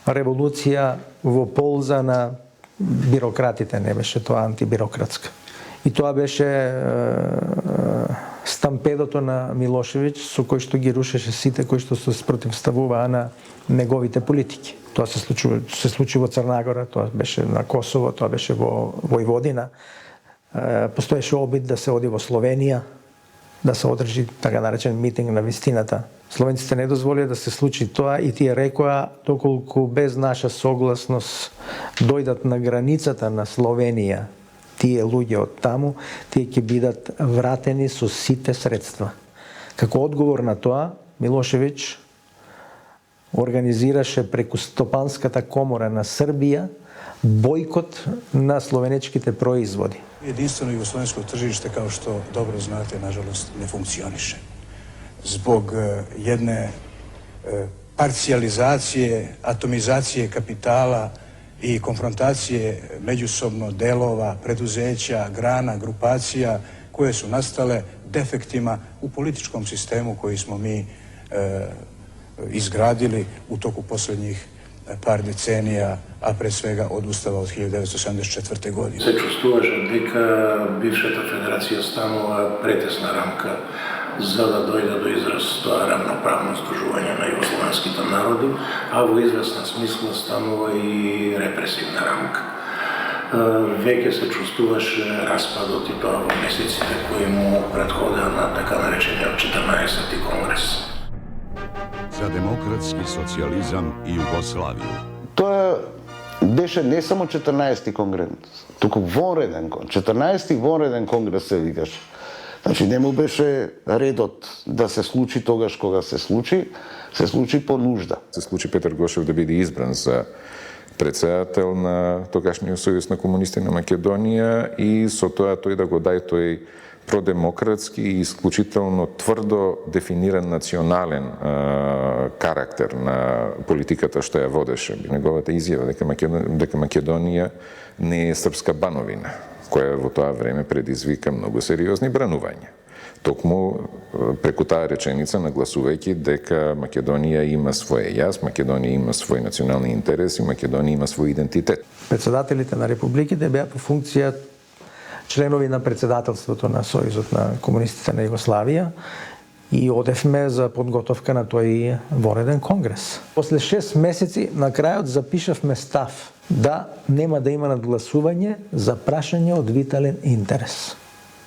револуција во полза на бирократите, не беше тоа антибирократска. И тоа беше стампедото на Милошевиќ, со кој што ги рушеше сите кои што се спротивставуваа на неговите политики. Тоа се случи во Црна Гора, тоа беше на Косово, тоа беше во Војводина. Постоеше обид да се оди во Словенија, да се одржи така наречен митинг на вистината. Словенците не дозволија да се случи тоа и тие рекоа, доколку без наша согласност дојдат на границата на Словенија, тие луѓе од таму, тие ќе бидат вратени со сите средства. Како одговор на тоа, Милошевиќ организираше преку Стопанската комора на Србија бойкот на словенечките производи. Jedinstveno jugoslovensko tržište, kao što dobro znate, nažalost, ne funkcioniše. Zbog jedne parcijalizacije, atomizacije kapitala i konfrontacije međusobno delova, preduzeća, grana, grupacija koje su nastale defektima u političkom sistemu koji smo mi izgradili u toku posljednjih par decenija, a pre svega od Ustava od 1974. godine. Се чувствуваше дека бившата федерација станува претесна рамка за да дојде до израз тоа равноправно здружување на југословенските народи, а во известна смисла станува и репресивна рамка. Веќе се чувствуваше распадот и тоа во месеците кои му предходеа на така наречениот 14-ти конгрес. За демократски социјализам и Југославија. Тоа беше не само 14-ти конгрес, туку вонреден конгрес. 14-ти вонреден конгрес се викаше. Значи не му беше редот да се случи тогаш кога се случи по нужда. Се случи Петар Гошев да биде избран за председател на тогашниот Сојуз на комунисти на Македонија и со тоа тој да го дај тој продемократски и исклучително тврдо дефиниран национален карактер на политиката што ја водеше. Неговата изјава дека Македонија не е српска бановина, која во тоа време предизвика многу сериозни бранувања. Токму преку таа реченица нагласувајќи дека Македонија има свој јас, Македонија има свој национални интереси, Македонија има свој идентитет. Председателите на републиките беа по функција членови на председателството на Сојузот на комунистите на Југославија и одевме за подготовка на тој вонреден конгрес. После 6 месеци на крајот запишавме став да нема да има надгласување за прашање од витален интерес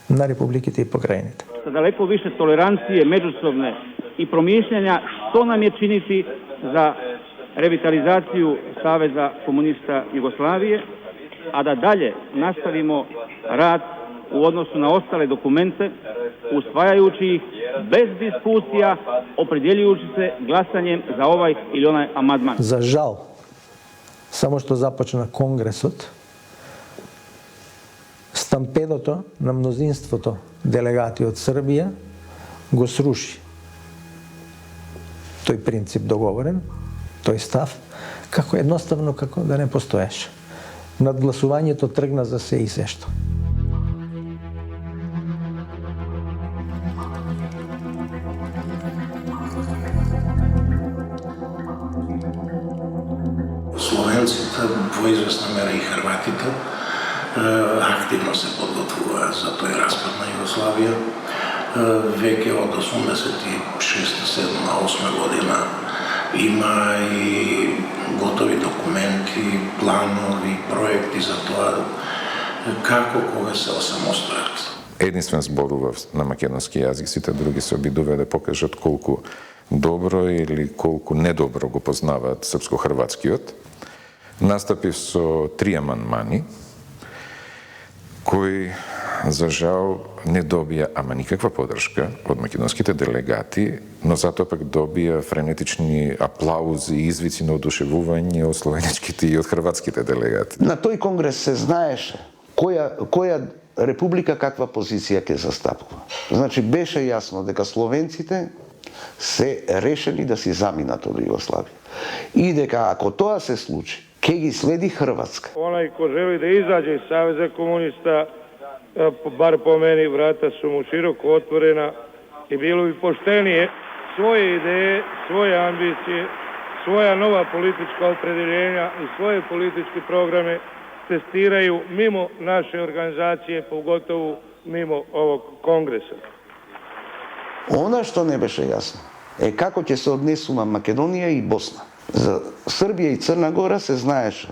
на републиките и покрајните. Sa daleko više tolerancije međusobne i promišljanja što nam je činiti za revitalizaciju Saveza komunista Jugoslavije, a da dalje nastavimo rad u odnosu na ostale dokumente, usvajajući ih bez diskusija, opredjeljujući se glasanjem za ovaj ili onaj amandman. За жал, само што започна конгресот, стампедото на мнозинството делегати од Србија го сруши тој принцип договорен, тој став, како едноставно како да не постоеше. Надгласувањето тргна за се и се што. Словенците, во известна мера и хрватите, активно се подготвуваат за тој распад на Југославија. Веќе од 86-7-8 година има и готови документи, planovi, projekti za тоа како кога се осамостојат. Единствен зборува на македонски јазик, сите други се обидува да покажат колку добро или колку недобро го познаваат српско-хрватскиот. Настапив со 3 амандмани, кои за жал не добија ама никаква подршка од македонските делегати, но затоа пак добија френетични аплаузи и извици на одушевување од словеничките и од хрватските делегати. На тој конгрес се знаеше која република каква позиција ќе застапува. Значи беше јасно дека словенците се решени да си заминат од Југославија. И дека ако тоа се случи, ќе ги следи Хрватска. Онај кој жели да изаđe из Савеза комуниста, бар по мени врата су му широко отворена и било би поштенije своje ideje, svoje ambicije, svoja nova politička opredeljenja i svoje političke programe testiraju mimo naše organizacije, pogotovo mimo ovog kongresa. Она што не беше јасно е како ќе се однесува Македонија и Босна. За Србија и Црна Гора се знаеше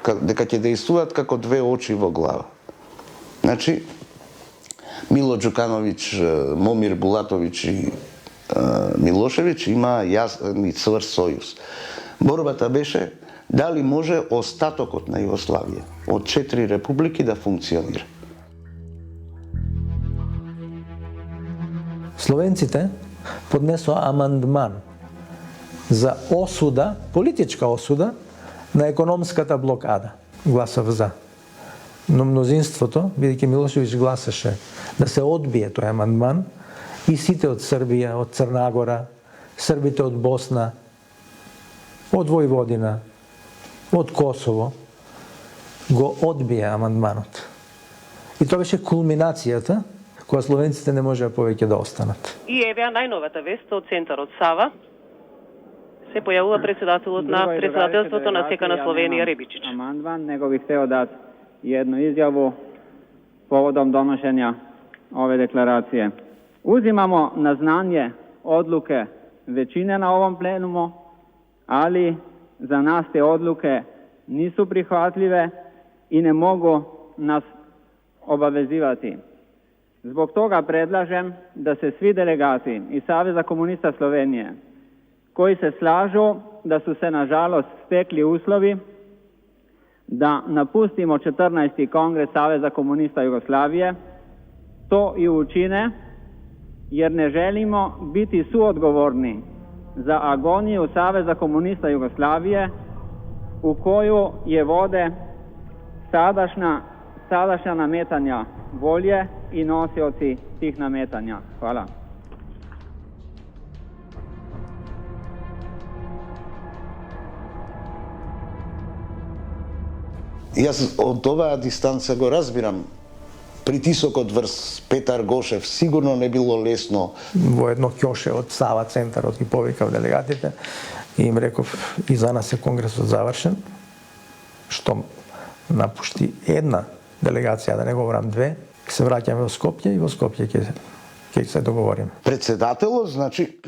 дека ќе дејствуваат како две очи во глава. Значи, Мило Џукановиќ, Момир Булатовиќ и Милошевиќ има јасен и цврст сојуз. Борбата беше дали може остатокот на Југославија од 4 републики да функционира. Словенците поднесоа амандман за осуда, политичка осуда на економската блокада. Гласав за. Но мнозинството, бидејќи Милошевиќ гласаше да се одбие тој амандман, и сите од Србија, од Црна Гора, србите од Босна, од Војводина, од Косово, го одбија амандманот. И тоа беше кулминацијата која словенците не можеа повеќе да останат. И еве најновата вест од центарот Сава. Се појавува председателот на председателството на СЕКА на Словенија Ребичич. Amandman, nego bih hteo dati jednu izjavu povodom donošenja ove deklaracije. Uzimamo na znanje odluke većine na ovom plenumu, ali za nas te odluke nisu prihvatljive i ne mogu nas obavezivati. Zbog toga predlažem da se svi delegati iz Saveza komunista Slovenije koji se slažu da su se nažalost stekli uslovi da napustimo 14. kongres Saveza komunista Jugoslavije, to i učine jer ne želimo biti suodgovorni za agoniju Saveza komunista Jugoslavije u koju je vode sadašnja nametanja volje i nosioci tih nametanja. Hvala. Јас од оваа дистанца го разбирам притисокот врз Петар Гошев. Сигурно не било лесно. Во едно ќоше од Сава центарот ги повикав делегатите и им реков и за нас е конгресот завршен, што напушти една делегација, да не говорам две, се враќаме во Скопје и во Скопје ќе се договориме. Председателот, значи,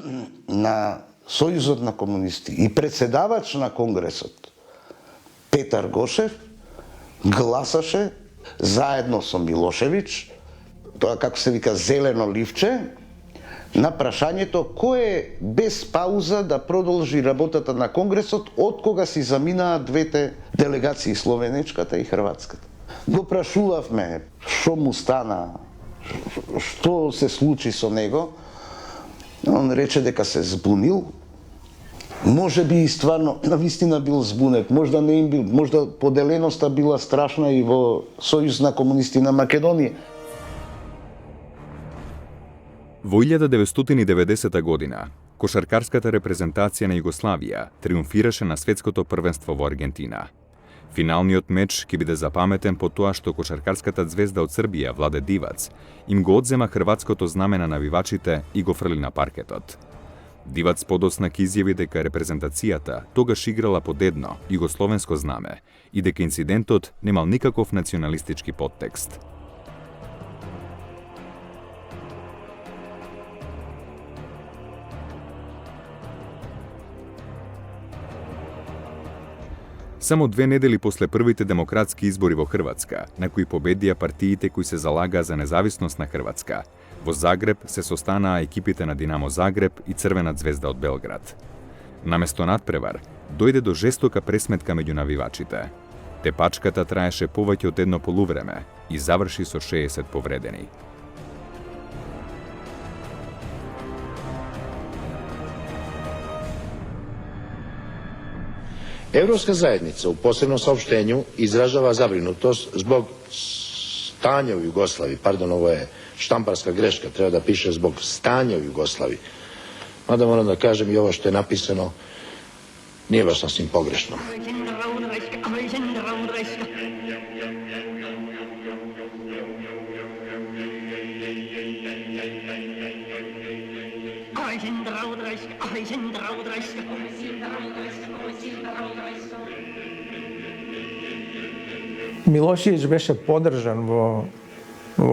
на Сојузот на комунисти и председавач на конгресот Петар Гошев гласаше заедно со Милошевиќ, тоа како се вика зелено ливче, на прашањето кој е без пауза да продолжи работата на конгресот од кога си заминаа двете делегации, словенечката и хрватската. Го прашувавме што му стана, што се случи со него. Он рече дека се збунил. Може би и стварно, навистина бил збунет, можда не им бил, можда поделеноста била страшна и во Сојуз на комунисти на Македонија. Во 1990 година, кошаркарската репрезентација на Југославија триумфираше на светското првенство во Аргентина. Финалниот меч ќе биде запаметен по тоа што кошаркарската звезда од Србија, Владе Дивац, им го одзема хрватското знаме на навивачите и го фрли на паркетот. Дивац подоцна ќе изјави дека репрезентацијата тогаш играла под едно југословенско знаме и дека инцидентот немал никаков националистички подтекст. Само 2 недели после првите демократски избори во Хрватска, на кои победија партиите кои се залага за независност на Хрватска, во Загреб се состанаа екипите на Динамо Загреб и Црвена звезда од Белград. Наместо надпревар, дојде до жестока пресметка меѓу навивачите. Тепачката траеше повеќе од едно полувреме и заврши со 60 повредени. Evropska zajednica u posebnom saopštenju izražava zabrinutost zbog stanja u Jugoslaviji. Pardon, ovo je štamparska greška, treba da piše zbog stanja u Jugoslaviji. Mada moram da kažem i ovo što je napisano nije baš sasvim pogrešno. Милошевиќ беше поддржан во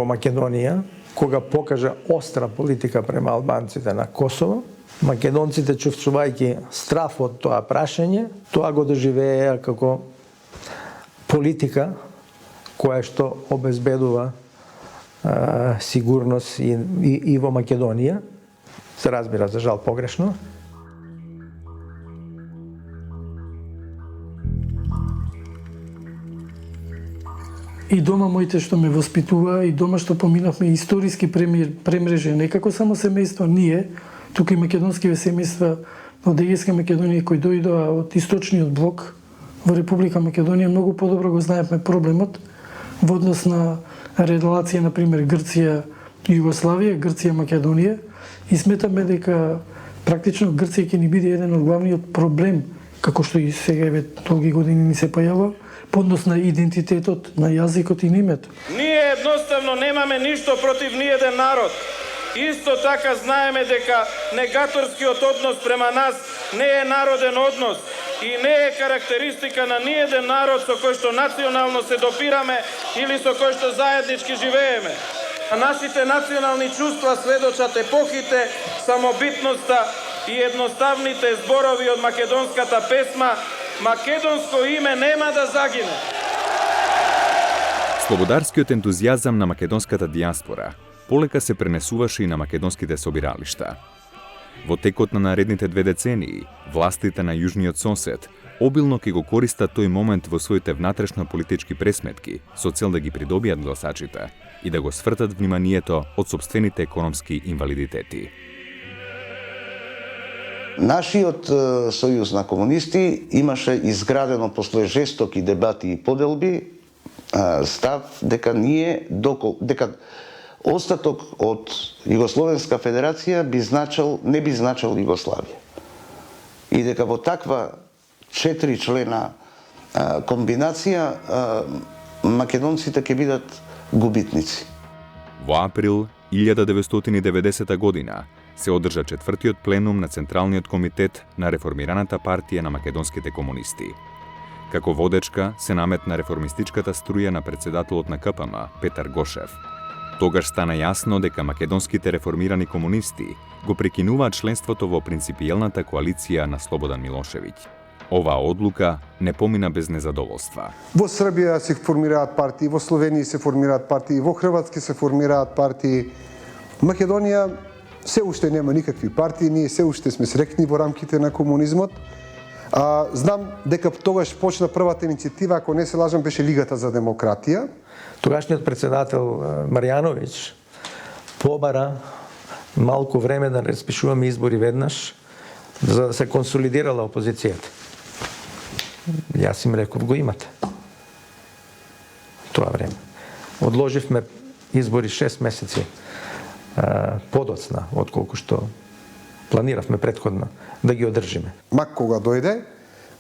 Македонија, кога покажа остра политика према албанците на Косово. Македонците, чувствувајќи страф од тоа прашање, тоа го доживееа како политика која што обезбедува сигурност и во Македонија. Се разбира, за жал, погрешно. И дома моите што ме воспитува, и дома што поминавме историски премрежен, не како само семејство, ние, тука и македонскиве семејства од Егејска Македонија кои дојдоа од источниот блок во Република Македонија, многу подобро го знаевме проблемот во однос на релација, например, Грција Југославија, Грција Македонија, и сметаме дека практично Грција ќе ни биде еден од главниот проблем, како што и сега еве долги години ни се појавува, по однос на идентитетот, на јазикот и на името. Ние едноставно немаме ништо против ниеден народ. Исто така знаеме дека негаторскиот однос према нас не е народен однос и не е карактеристика на ниеден народ со кој што национално се допираме или со кој што заеднички живееме. А нашите национални чувства сведочат епохите, самобитноста и едноставните зборови од македонската песма "Македонско име нема да загине". Слободарскиот ентузијазам на македонската дијаспора полека се пренесуваше и на македонските собиралишта. Во текот на наредните 2 децении, властите на јужниот сосед обилно ќе го користат тој момент во своите внатрешно-политички пресметки со цел да ги придобијат гласачите и да го свртат вниманието од сопствените економски инвалидитети. Нашиот сојуз на комунисти имаше изградено после жестоки дебати и поделби став дека дека остаток од Југословенска федерација не би значил Југославија. И дека во таква 4 члена комбинација македонците ќе бидат губитници. Во април 1990 година се одржа 4-тиот пленум на Централниот комитет на реформираната партија на македонските комунисти. Како водечка се наметна реформистичката струја на председателот на КПМ Петар Гошев. Тогаш стана јасно дека македонските реформирани комунисти го прекинуваат членството во принципијалната коалиција на Слободан Милошевиќ. Оваа одлука не помина без незадоволства. Во Србија се формираат партии, во Словенија се формираат партии, во Хрватска се формираат партии. Македонија се уште нема никакви партии, ние се уште сме срекни во рамките на комунизмот. Знам дека тогаш почна првата иницијатива, ако не се лажам, беше Лигата за демократија. Тогашниот председател Марјановиќ побара малку време да распишуваме избори веднаш, за да се консолидирала опозицијата. Јас им реков, го имате. Тоа време. Одложивме избори 6 месеци подоцна, отколку што планиравме претходно да ги одржиме. Мак кога дојде,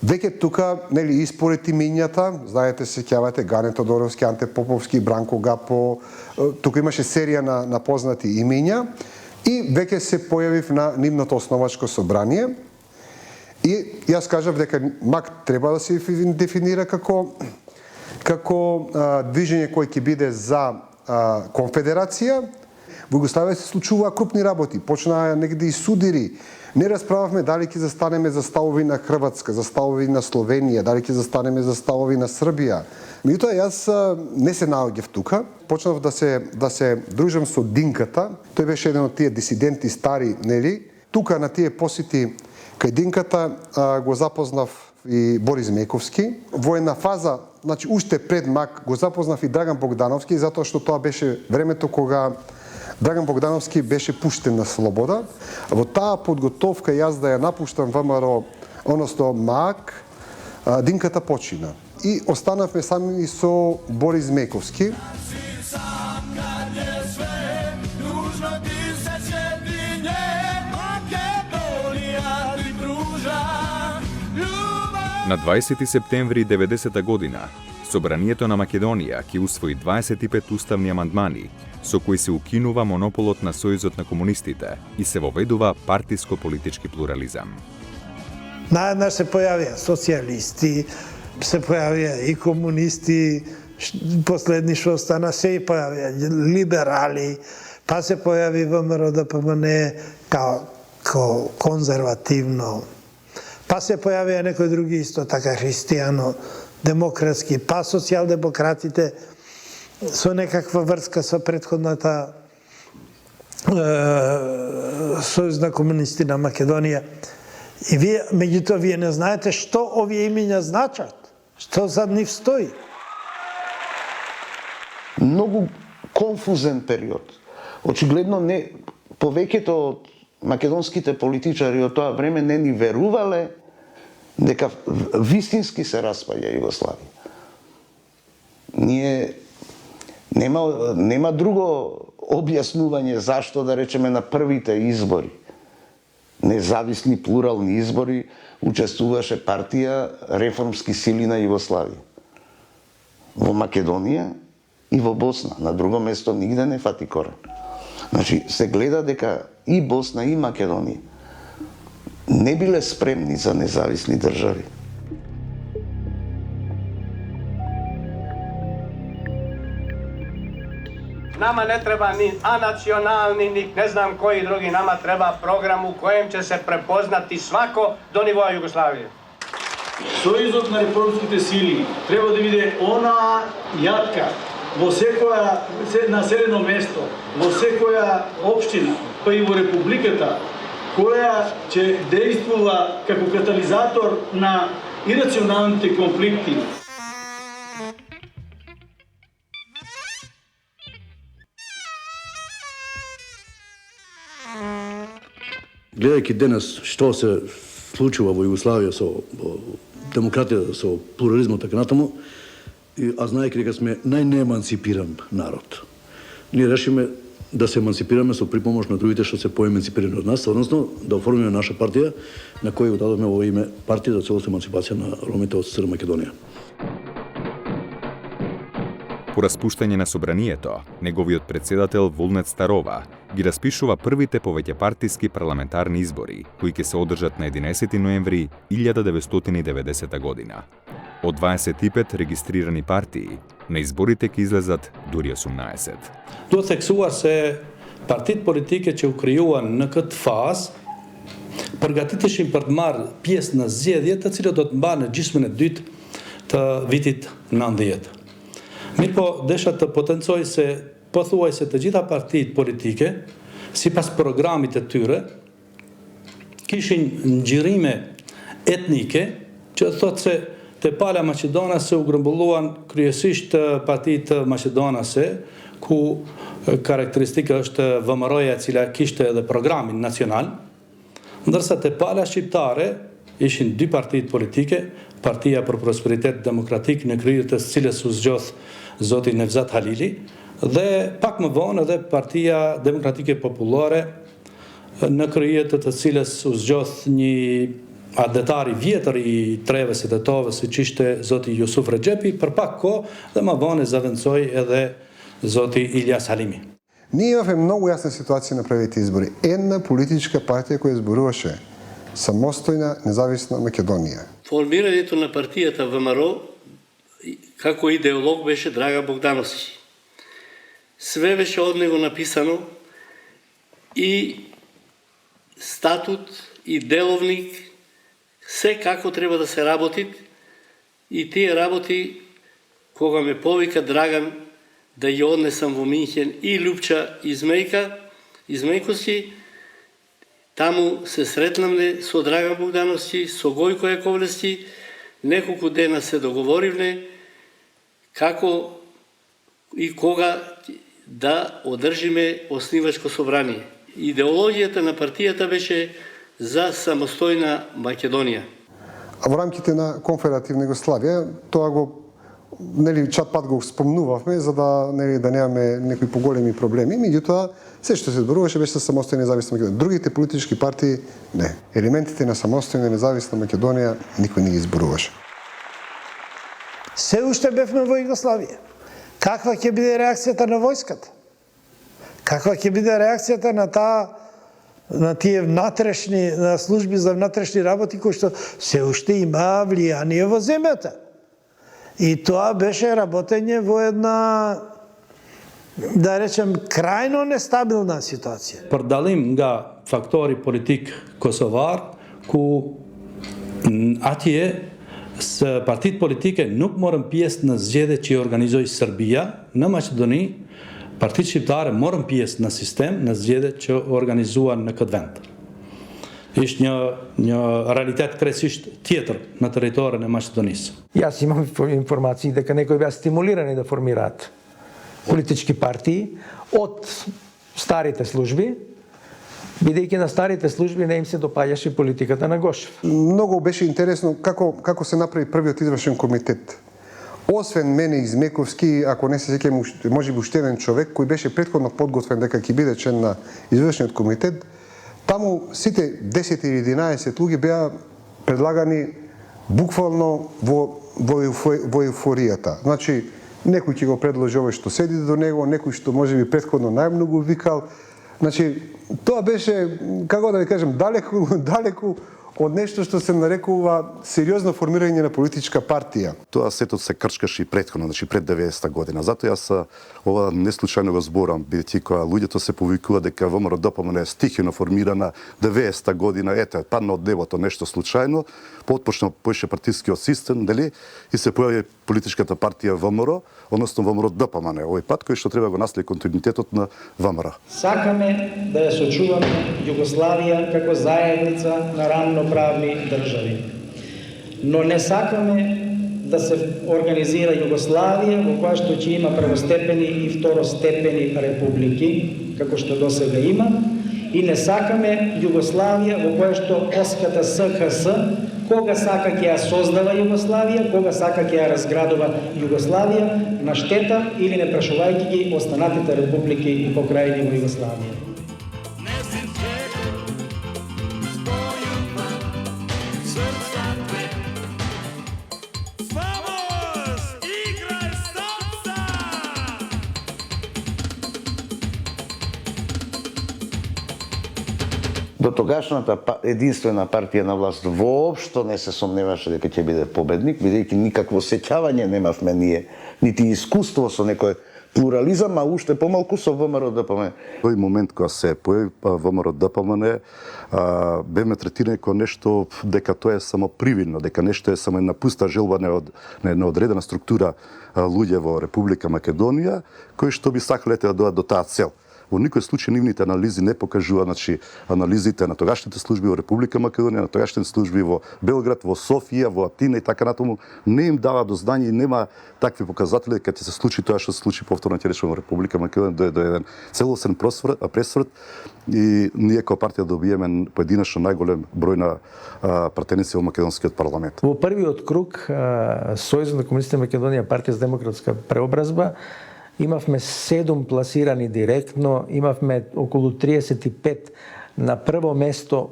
веќе тука испоред имињата, знаете, се сеќавате Гане Тодоровски, Анте Поповски, Бранко Гапо, тука имаше серија на познати имиња и веќе се појавив на нивното основачко собрание. И јас кажав дека МАК треба да се дефинира како движење кој ќе биде за конфедерација. Во Југославија се случуваа крупни работи, почнаа негде и судири. Не расправавме дали ќе застанеме за ставови на Хрватска, за ставови на Словенија, дали ќе застанеме за ставови на Србија. Меѓутоа, јас не се наоѓав тука. Почнав да се дружам со Динката. Тој беше еден од тие дисиденти стари, нели? Тука на тие посети кај Динката го запознав и Борис Мековски. Во една фаза, значи уште пред МАК, го запознав и Драган Богдановски, затоа што тоа беше времето кога Драган Богдановски беше пуштен на слобода. Во таа подготовка јас да ја напуштам ВМРО, односно МАК, Динката почина. И останавме сами со Борис Мековски. На 20 септември 90 година, Собранието на Македонија ќе усвои 25 уставни амандмани, со кои се укинува монополот на Сојузот на комунистите и се воведува партиско-политички плурализам. Наеднаш се појавија социјалисти, се појавија и комунисти, последни што остана, се и појавија либерали, па се појави ВМРО ДПМН као конзервативно. Па се појавија некои други исто така христијано, демократски, па социјалдемократите со некаква врска со претходната Сојуз на комунисти на Македонија. И вие, меѓутоа, вие не знаете што овие имиња значат, што зад нив стои. Многу конфузен период. Очигледно не повеќето од македонските политичари од тоа време не ни верувале дека вистински се распаѓа Југославија. Ние нема друго објаснување зашто, да речеме, на првите избори, независни плурални избори, учествуваше партија Реформски сили на Југославија. Во Македонија и во Босна. На друго место нигде не фати корен. Значи, се гледа дека и Босна и Македонија не биле спремни за независни држави. Nama ne treba ni anacionalni, ni ne znam koji drugi, nama treba program u kojem će se prepoznati svako do nivoa Jugoslavije. Сојузот на реформските сили треба да биде она јатка во секоја населено место, во секоја општина, па и во републиката, која ќе дејствува како катализатор на ирационалните конфликти. Гледајќи денес што се случува во Југославија со демократија, со плурализмот така натаму, а знаејќи дека сме најнееманципиран народ. Ние решиме да се еманципираме со припомош на другите што се поеманципирани од нас, односно да оформиме наша партија на која го дадовме во име партија за целосно еманципација на ромите од СР Македонија. По распуштање на Собранието, неговиот председател Вулнет Старова ги распишува првите повеќепартиски парламентарни избори, кои ќе се одржат на 11 ноември 1990 година. Од 25 регистрирани партии, на изборите ќе излезат дури 18. Do theksuar se partit politike që u krijuan në këtë fazë përgatiteshin për të marrë pjesë në zgjedhje të cilat do të mbahen në gjysmën e dytë të vitit 90. Mirpo desha të potencoj se pothuajse të gjitha partitë politike, sipas programit të tyre, kishin ngjyrime etnike, që thotë se te pala maqedonase u grumbulluan kryesisht partitë maqedonase, ku karakteristika është VMRO-ja e cila kishte edhe programin nacional, ndërsa te pala shqiptare ishin dy partitë politike, Partia për Prosperitet Demokratik në krye të cilës u zgjodh zoti Nevzat Halili dhe pak më vonë edhe Partia Demokratike Popullore në krye të cilës u zgjodh një adetar i vjetër i treve së tetove siç ishte zoti Jusuf Rexhepi, për pak kohë dhe më vonë zaventoi edhe zoti Ilias Halimi. Ние имаме многу јасна ситуација на првите избори. Една политичка партија која зборуваше самостојна независна Македонија. Формирањето на партијата ВМРО како идеолог беше Драган Богдановски. Све беше од него написано и статут, и деловник, се како треба да се работи, и тие работи, кога ме повика Драган да ја однесам во Минхен и Лјупча Измејковски, таму се сретнамне со Драган Богдановски, со Гојко Јаковлевски, неколку дена се договоривне како и кога да одржиме оснивачко собрание. Идеологијата на партијата беше за самостојна Македонија. А во рамките на Конфедеративна Југославија, тоа го чат пат го спомнувавме за да да немаме некои поголеми проблеми, меѓутоа се што се зборуваше беше за самостојна независна Македонија. Другите политички партии не. Елементите на самостојна независна Македонија никој не ги зборуваше. Се уште бевме во Југославија. Каква ќе биде реакцијата на војската? Каква ќе биде реакцијата на тие внатрешни на служби за внатрешни работи кои што се уште има влијание во земјата? И тоа беше работење во една, да речем, крајно нестабилна ситуација. Продалим га фактори политик Косовар, ку атие с партит политике нук морам пиес на зеде че организој Србија, на Македонија, партит Шиптаре морам пиес на систем на зеде че организува на кадвент. Иш një реалитет кресишт тjetër на територија на Македонија. Јас имам информации дека некои беа стимулирани да формираат политички партии од старите служби, бидејќи на старите служби не им се допаѓаше политиката на Гошев. Многу беше интересно како се направи првиот извршен комитет. Освен мене Измековски, ако не се сеќавам, можеби уште еден човек кој беше претходно подготвен дека ќе биде член на извршниот комитет, таму сите 10 или 11 луѓе беа предлагани буквално во еуфоријата. Значи, некој ќе го предложи овој што седи до него, некој што можеби претходно најмногу викал. Значи, тоа беше, како да ви кажем, далеку од нешто што се нарекува сериозно формирање на политичка партија. Тоа сето се крчкаше и претходно, значи пред 90-та година. Затоа јас ова не случајно го зборам, бидејќи кога луѓето се повикуваат дека ВМРО-ДПМН е стихино формирана 90-та година, ете, падна од небото нешто случајно, потпочна поише партискиот систем, дали, и се појави политичката партија ВМРО, односно ВМРО-ДПМН, овој пат кој што треба го наследи континуитетот на ВМРО. Сакаме да ја сочуваме Југославија како заедница на рамноправни држави. Но не сакаме да се организира Југославија во која што ќе има првостепени и второстепени републики, како што досега има, и не сакаме Југославија во која што оската СХС кога сака ќе ја создава Југославија, кога сака ќе ја разградува Југославија на штета или не прашувајќи ги останатите републики и покрајни во Југославија. До тогашната единствена партија на власт воопшто не се сомневаше дека ќе биде победник, бидејќи никакво сеќавање немавме ние, нити искуство со некој плурализам, а уште помалку со ВМРО-ДПМН. Тој момент кога се појави ВМРО-ДПМН, бевме третирани како нешто дека тоа е само привидно, дека нешто е само една пуста желба на една одредена структура луѓе во Република Македонија, кои што би сакале да дојдат до таа цел. Во никој случај нивните анализи не покажуваат, значи анализите на тогашните служби во Република Македонија, на тогашните служби во Белград, во Софија, во Атина и така натаму, не им дава до знање и нема такви показатели дека ќе се случи тоа што се случи повторно ќе речеме во Република Македонија, до еден целосен пресврт и ние како партија добиеме поединечно најголем број на пратеници во македонскиот парламент. Во првиот круг Сојузот на комунистите на Македонија, партија за демократска преобразба, имавме 7 пласирани директно, имавме околу 35 на прво место,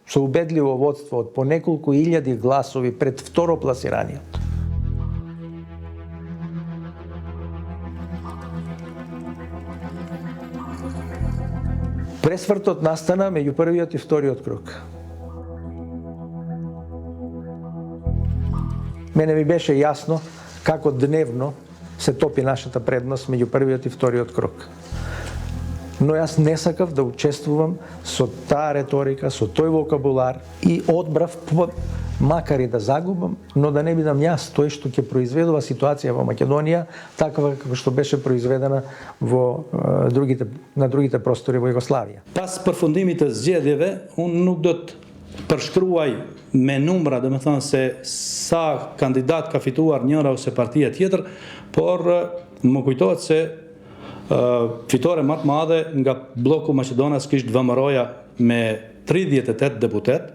со убедливо водство од по неколку илјади гласови пред второ пласираниот. Пресвртот настана меѓу првиот и вториот круг. Мене ми беше јасно како дневно се топи нашата предност меѓу првиот и вториот круг. но јас не сакав да учествувам со таа реторика, со тој вокабулар и одбрав, макар и да загубам, но да не бидам јас тој што ќе произведува ситуација во Македонија таква како што беше произведена во на другите простори во Југославија. Pas përfundimit të zgjedhjeve, unë nuk do të përshkruaj me numra, dhe me thënë se sa kandidat ka fituar njëra ose partia tjetër, por më kujtohet se fitore më të madhe nga bloku Maqedonas kishte VMRO-ja me 38 deputet,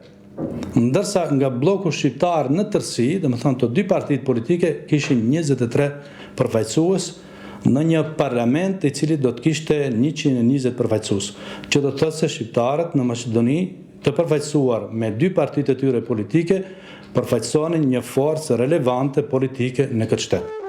ndërsa nga bloku shqiptar në tërësi, dhe me thënë të dy partitë politike, kishin 23 përfaqësues në një parlament i cili do të kishte 120 përfaqësues, që do të thotë se shqiptarët në Maqedoni të përfaqësuar me dy partitë e tyre politike përfaqësonin një forcë relevante politike në këtë shtet.